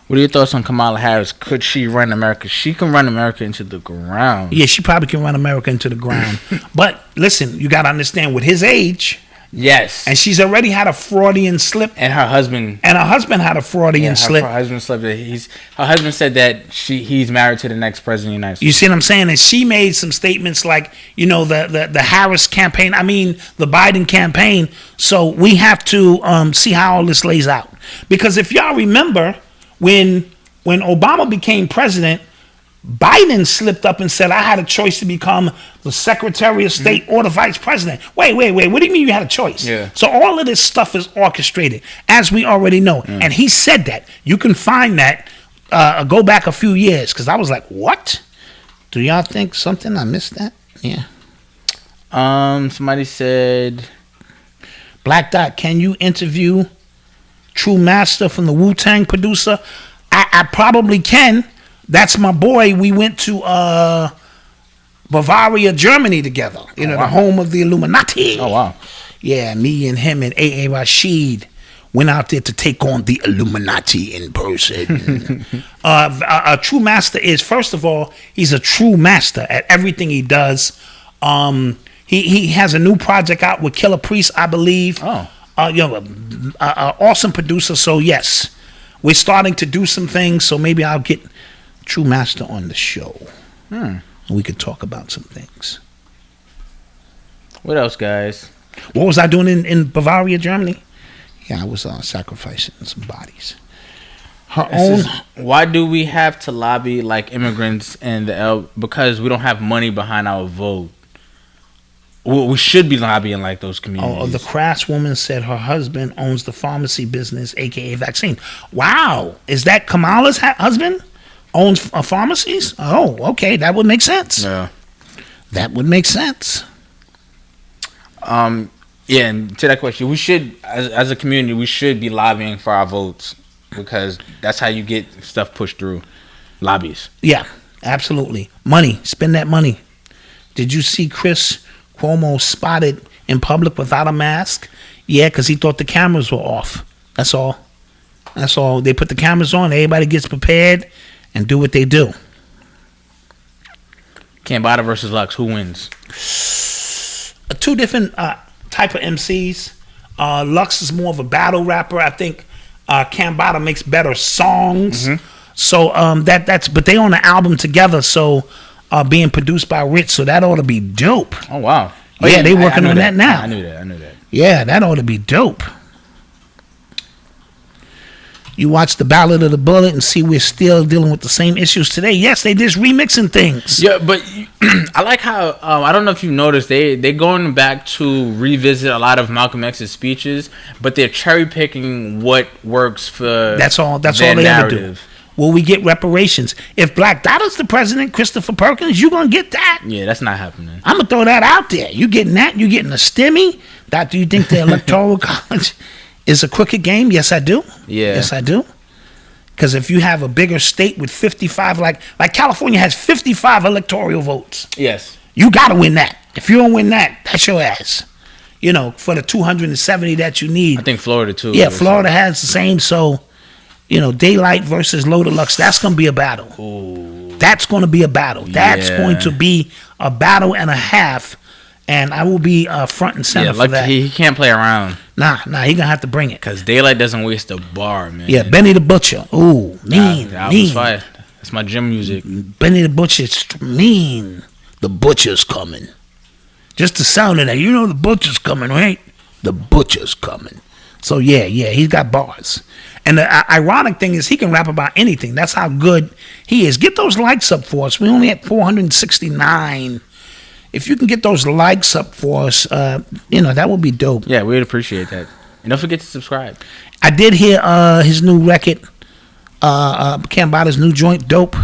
What are your thoughts on Kamala Harris? Could she run America? She can run America into the ground. Yeah, she probably can run America into the ground. But listen, you got to understand, with his age. Yes. And she's already had a Freudian slip. And her husband. had a Freudian slip. Her husband slipped. Her husband said that he's married to the next president of the United States. You see what I'm saying? And she made some statements like, the Harris campaign. I mean, the Biden campaign. So we have to see how all this lays out. Because if y'all remember, when Obama became president, Biden slipped up and said, I had a choice to become the Secretary of State or the Vice President. Wait. What do you mean you had a choice? Yeah. So all of this stuff is orchestrated, as we already know. And he said that. You can find that, go back a few years, because I was like, what? Do y'all think something? I missed that? Yeah. Somebody said, Black Dot, can you interview True Master from the Wu-Tang producer? I probably can. That's my boy. We went to Bavaria, Germany together. The home of the Illuminati. Oh, wow. Yeah, me and him and A.A. Rashid went out there to take on the Illuminati in person. A true master is, first of all, he's a true master at everything he does. He has a new project out with Killer Priest, I believe. Oh. Awesome producer. So yes, we're starting to do some things. So maybe I'll get True Master on the show, and we could talk about some things. What else, guys? What was I doing in Bavaria, Germany? Yeah, I was sacrificing some bodies. Why do we have to lobby like immigrants and because we don't have money behind our vote? Well, we should be lobbying like those communities. The craftswoman said her husband owns the pharmacy business, aka vaccine. Wow, is that Kamala's husband owns pharmacies? Oh, okay, that would make sense. Yeah, that would make sense. Yeah, and to that question, we should, as a community, we should be lobbying for our votes, because that's how you get stuff pushed through. Lobbies. Yeah, absolutely. Money. Spend that money. Did you see Chris Cuomo spotted in public without a mask? Yeah, because he thought the cameras were off. That's all. They put the cameras on. Everybody gets prepared and do what they do. Cambada versus Lux. Who wins? Two different type of MCs. Lux is more of a battle rapper. I think Cambada makes better songs. So but they on the album together. So being produced by Rich. So that ought to be dope. Oh wow. Oh yeah, they working on that now. I knew that. Yeah, that ought to be dope. You watch the Ballad of the Bullet and see we're still dealing with the same issues today. Yes, they just remixing things. Yeah, but I like how I don't know if you noticed they're going back to revisit a lot of Malcolm X's speeches, but they're cherry picking what works for. That's all they ever do. Will we get reparations? If Black Dot is the president, Christopher Perkins, you gonna get that? Yeah, that's not happening. I'm gonna throw that out there. You getting that? You getting a stimmy? Do you think the Electoral College is a crooked game? Yes, I do. Yeah. Yes, I do. Because if you have a bigger state with 55, like California has 55 electoral votes. Yes. You got to win that. If you don't win that, that's your ass. You know, for the 270 that you need. I think Florida too. Yeah, Florida has the same. So, you know, Daylight versus Low Deluxe, that's going to be a battle. Ooh. That's going to be a battle. That's going to be a battle and a half. And I will be front and center for that. He can't play around. Nah, he gonna have to bring it. Cause Daylight doesn't waste a bar, man. Yeah, Benny the Butcher. Ooh, mean, mean. Fire. That's my gym music. Benny the Butcher's mean. The Butcher's coming. Just the sound of that. You know the Butcher's coming, right? The Butcher's coming. So yeah, he's got bars. And the ironic thing is he can rap about anything. That's how good he is. Get those likes up for us. We only at 469. If you can get those likes up for us, that would be dope. Yeah, we'd appreciate that. And don't forget to subscribe. I did hear his new record, Cambada's new joint, Dope.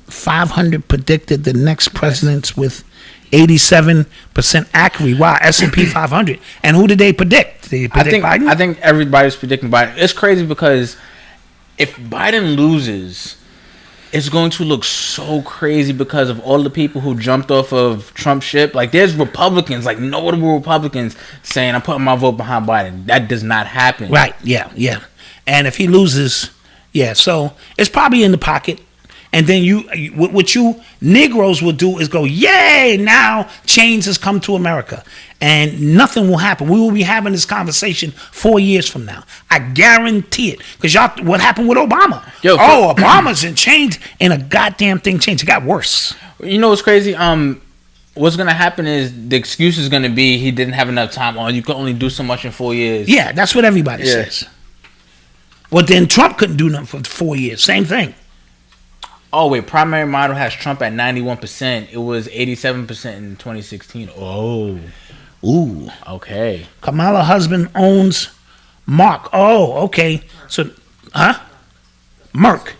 500 predicted the next presidents with 87% accuracy. Wow, S&P 500. And who did they predict? Did they predict Biden? I think everybody's predicting Biden. It's crazy because if Biden loses, it's going to look so crazy because of all the people who jumped off of Trump's ship. Like, there's Republicans, like notable Republicans, saying, I'm putting my vote behind Biden. That does not happen. Right, yeah. And if he loses, so it's probably in the pocket. And then what you Negroes will do is go, yay, now change has come to America. And nothing will happen. We will be having this conversation 4 years from now. I guarantee it. Because what happened with Obama? Obama's in change, and a goddamn thing changed. It got worse. You know what's crazy? What's going to happen is the excuse is going to be he didn't have enough time on. You can only do so much in 4 years. Yeah, that's what everybody says. Well, then Trump couldn't do nothing for 4 years. Same thing. Oh, wait. Primary model has Trump at 91%. It was 87% in 2016. Oh. Ooh. Okay. Kamala husband owns Merck. Oh, okay. So, Merck,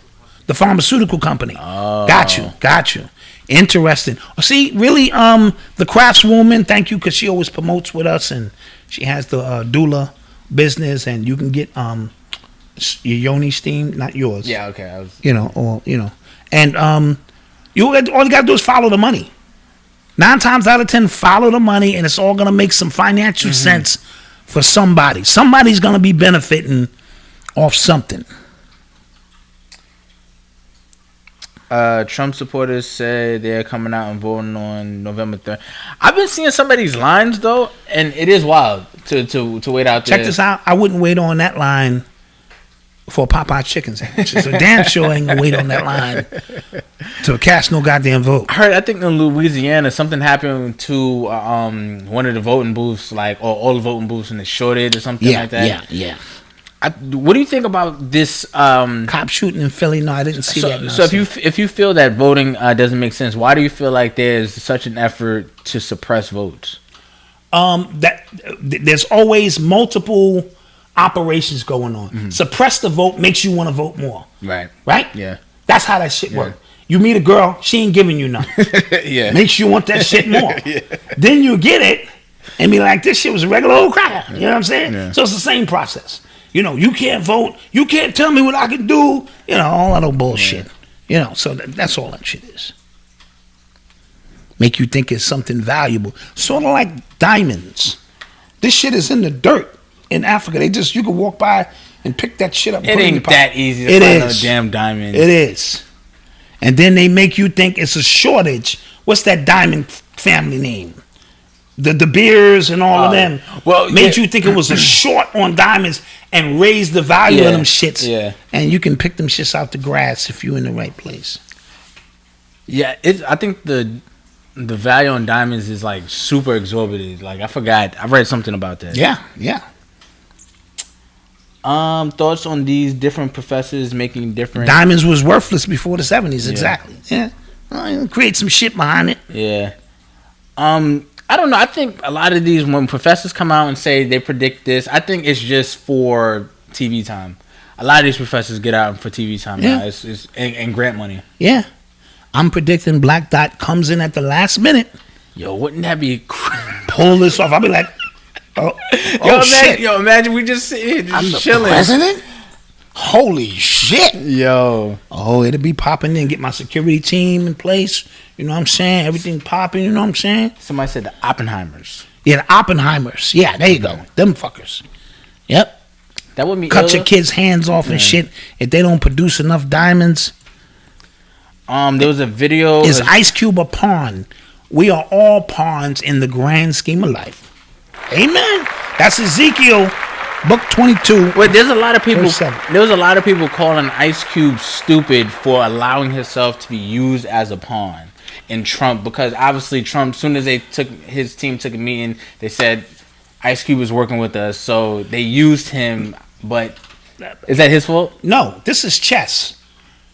the pharmaceutical company. Oh. Got you. Interesting. See, really, the craftswoman, thank you, because she always promotes with us, and she has the doula business, and you can get your yoni steam, not yours. Yeah, okay. And all you got to do is follow the money. 9 times out of 10, follow the money, and it's all going to make some financial sense for somebody. Somebody's going to be benefiting off something. Trump supporters say they're coming out and voting on November 3rd. I've been seeing some of these lines, though, and it is wild to wait out there. Check this out. I wouldn't wait on that line for a Popeye chicken sandwich. So damn sure ain't gonna wait on that line to cast no goddamn vote. I think in Louisiana something happened to one of the voting booths, or all the voting booths, and it shorted or something like that. Yeah. What do you think about this cop shooting in Philly? No, I didn't see that. So if you feel that voting doesn't make sense, why do you feel like there's such an effort to suppress votes? That there's always multiple operations going on. Suppress the vote makes you want to vote more. Right. Yeah. That's how that shit works. You meet a girl, she ain't giving you nothing. Yeah. Makes you want that shit more. Then you get it and be like, this shit was a regular old cracker. You know what I'm saying? Yeah. So it's the same process. You can't vote. You can't tell me what I can do. All that old bullshit. So that's all that shit is. Make you think it's something valuable. Sort of like diamonds. This shit is in the dirt in Africa. You can walk by and pick that shit up. It ain't that easy to find a damn diamond. It is. And then they make you think it's a shortage. What's that Diamond family name? The De Beers and all of them. Well, made you think it was a short on diamonds and raised the value of them shits. Yeah. And you can pick them shits out the grass if you're in the right place. Yeah, I think the value on diamonds is like super exorbitant. Like I forgot, I read something about that. Yeah. Thoughts on these different professors making different diamonds was worthless before the 70s. Exactly. Yeah. Create some shit behind it. Yeah. I don't know. I think a lot of these, when professors come out and say they predict this, I think it's just for TV time. A lot of these professors get out for TV time now. It's and grant money. Yeah. I'm predicting Black Dot comes in at the last minute. Yo, wouldn't that be pull this off? I'll be like, shit. Imagine we just sit here just I'm the chilling. president? Holy shit. Yo. Oh, it'll be popping in. Get my security team in place. You know what I'm saying? Everything popping, you know what I'm saying? Somebody said the Oppenheimers. Yeah, the Oppenheimers. Yeah, there you go. Them fuckers. Yep. That would be cut your kids' hands off and shit if they don't produce enough diamonds. There was a video. Is Ice Cube a pawn? We are all pawns in the grand scheme of life. Amen. That's Ezekiel, book 22. Well, there's a lot of people. There was a lot of people calling Ice Cube stupid for allowing himself to be used as a pawn in Trump, because obviously Trump, as soon as his team took a meeting, they said Ice Cube was working with us, so they used him. But is that his fault? No, this is chess,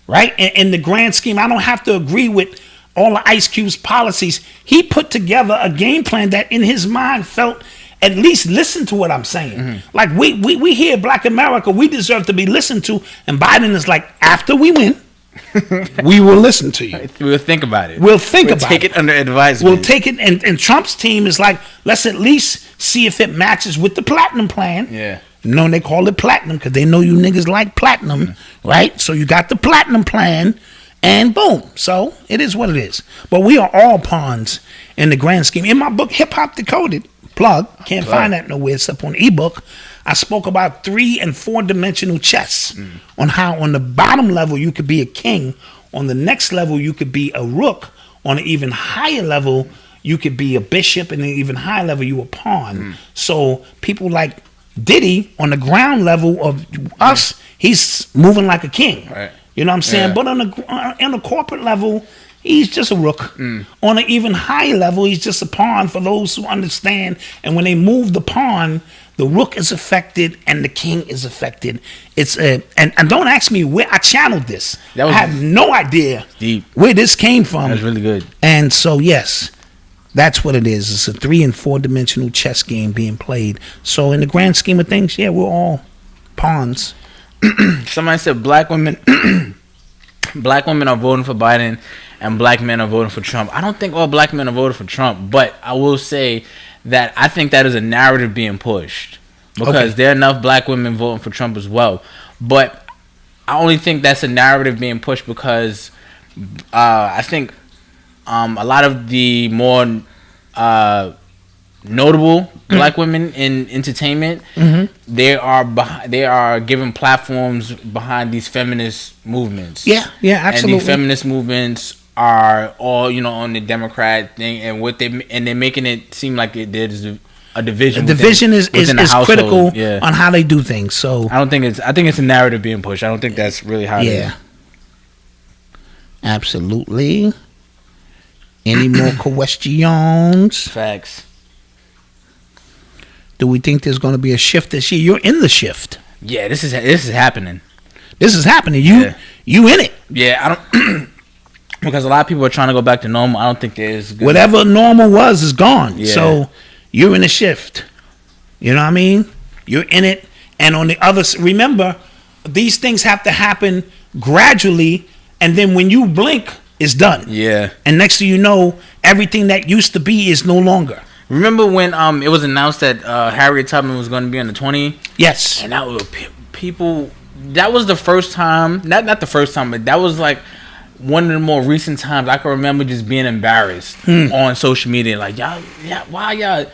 right? In the grand scheme, I don't have to agree with all of Ice Cube's policies. He put together a game plan that in his mind felt, at least listen to what I'm saying. Mm-hmm. Like we here, Black America, we deserve to be listened to. And Biden is like, after we win, we will listen to you. We'll think about it. We'll take it under advisement. We'll take it. And Trump's team is like, let's at least see if it matches with the platinum plan. Yeah. No, they call it platinum because they know you niggas like platinum, right? So you got the platinum plan, and boom. So it is what it is. But we are all pawns in the grand scheme. In my book, Hip Hop Decoded, can't find that nowhere except on ebook. I spoke about 3- and 4-dimensional chess on how on the bottom level you could be a king, on the next level you could be a rook, on an even higher level you could be a bishop, and an even higher level you a pawn. So people like Diddy on the ground level of us, he's moving like a king. Right. You know what I'm saying? Yeah. But on the corporate level, he's just a rook. On an even higher level, he's just a pawn for those who understand. And when they move the pawn, the rook is affected and the king is affected. It's and don't ask me where I channeled this. I have no idea where this came from. That was really good. And so yes, that's what it is. It's a 3- and 4-dimensional chess game being played. So in the grand scheme of things, yeah, we're all pawns. Somebody said black women are voting for Biden and black men are voting for Trump. I don't think all black men are voting for Trump, but I will say that I think that is a narrative being pushed, because there are enough black women voting for Trump as well. But I only think that's a narrative being pushed because I think a lot of the more notable black women in entertainment, they are given platforms behind these feminist movements. Yeah, absolutely. And these feminist movements are all, on the Democrat thing, and they're making it seem like there's a division. The division is critical on how they do things. So I think it's a narrative being pushed. I don't think that's really how it is. Yeah. Absolutely. Any more questions? Facts. Do we think there's going to be a shift this year? You're in the shift. Yeah, this is happening. This is happening. You in it. Yeah, I don't because a lot of people are trying to go back to normal. I don't think there's whatever normal was is gone. Yeah. So you're in a shift. You know what I mean? You're in it. And on the other, remember, these things have to happen gradually, and then when you blink, it's done. Yeah. And next thing you know, everything that used to be is no longer. Remember when it was announced that Harriet Tubman was going to be on the 20? Yes. And that was people. That was the first time. Not the first time, but that was like one of the more recent times I can remember just being embarrassed on social media. Like why y'all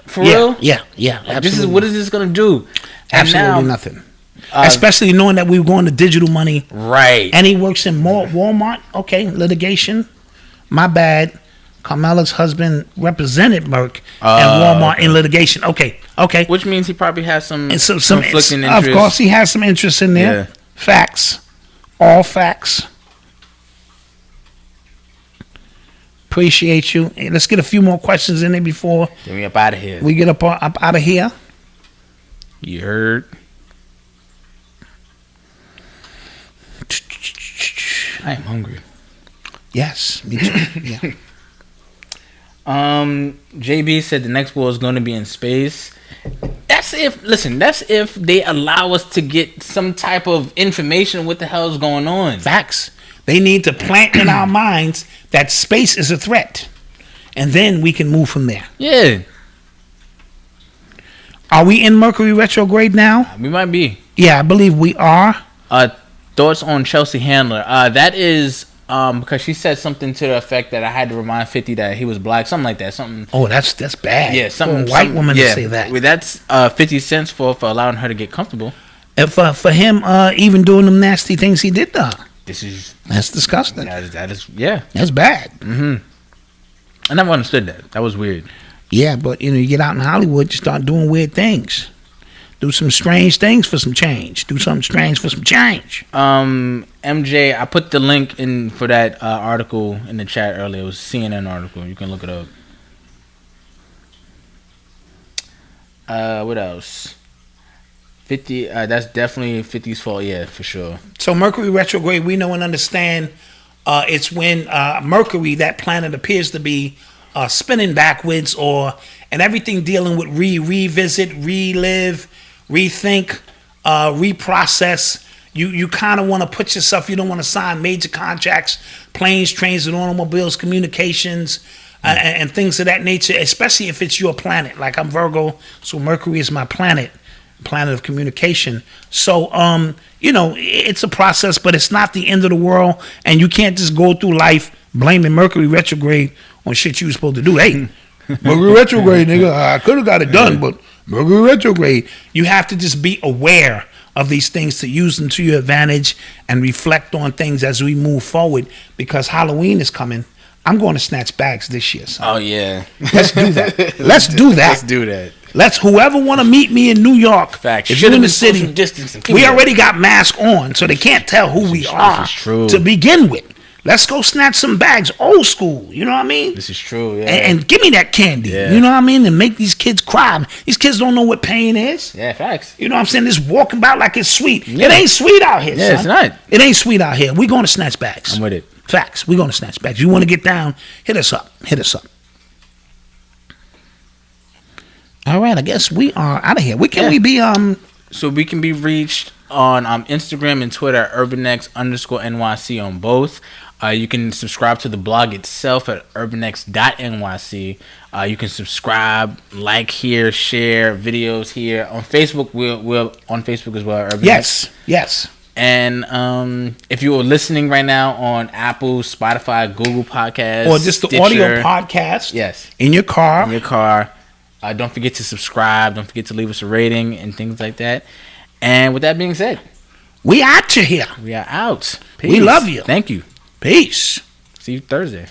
for real? Yeah. Like, what is this gonna do? Absolutely nothing. Especially knowing that we were going to digital money. Right. And he works in Walmart. Okay, litigation. My bad. Carmela's husband represented Merck and Walmart in litigation. Okay. Which means he probably has some conflicting interest. Of course, he has some interest in there. Yeah. Facts. All facts. Appreciate you. Hey, let's get a few more questions in there before we up out of here. We get up out of here. You heard? I am hungry. Yes, me too. Yeah. JB said the next war is going to be in space. That's if they allow us to get some type of information what the hell is going on. Facts. They need to plant in our minds that space is a threat. And then we can move from there. Yeah. Are we in Mercury retrograde now? We might be. Yeah, I believe we are. Thoughts on Chelsea Handler? That is because she said something to the effect that I had to remind 50 that he was black, something like that. Something. Oh, that's bad. Yeah, something. For a white woman to say that. Well, that's 50 cents for allowing her to get comfortable. And for him even doing them nasty things he did to her. That's disgusting. That is yeah. That's bad. Mm-hmm. I never understood that. That was weird. Yeah, but you get out in Hollywood, you start doing weird things. Do some strange things for some change. Do something strange for some change. MJ, I put the link in for that article in the chat earlier. It was a CNN article. You can look it up. What else? 50. That's definitely 50's fault. Yeah, for sure. So Mercury retrograde, we know and understand. It's when Mercury, that planet, appears to be spinning backwards, and everything dealing with revisit, relive, rethink, reprocess. You kind of want to put yourself. You don't want to sign major contracts, planes, trains, and automobiles, communications. And things of that nature, especially if it's your planet. Like I'm Virgo, so Mercury is my planet of communication. So, it's a process, but it's not the end of the world. And you can't just go through life blaming Mercury retrograde on shit you were supposed to do. Hey, Mercury retrograde, nigga, I could have got it done, but Mercury retrograde. You have to just be aware of these things to use them to your advantage and reflect on things as we move forward, because Halloween is coming. I'm going to snatch bags this year, son. Oh, yeah. Let's do that. Let's do that. Let's whoever want to meet me in New York. Facts. If you're in the city, we already got masks on, so they can't tell who we are. This is true. To begin with. Let's go snatch some bags, old school. You know what I mean? This is true, yeah. And give me that candy. Yeah. You know what I mean? And make these kids cry. These kids don't know what pain is. Yeah, facts. You know what I'm saying? Just walking about like it's sweet. Yeah. It ain't sweet out here, Yeah, son. it's not. It ain't sweet out here. We're going to snatch bags. I'm with it. Facts. We're going to snatch bags. You want to get down, hit us up. All right, I guess we are out of here. Where can we be? So we can be reached on Instagram and Twitter at UrbanX_NYC on both. You can subscribe to the blog itself at urbanx.nyc. You can subscribe, like here, share videos here. On Facebook, we're on Facebook as well. Urbanx. Yes. And if you are listening right now on Apple, Spotify, Google Podcasts, or just the Stitcher, audio podcast, yes, in your car. Don't forget to subscribe. Don't forget to leave us a rating and things like that. And with that being said, we out you here. We are out. Peace. We love you. Thank you. Peace. See you Thursday.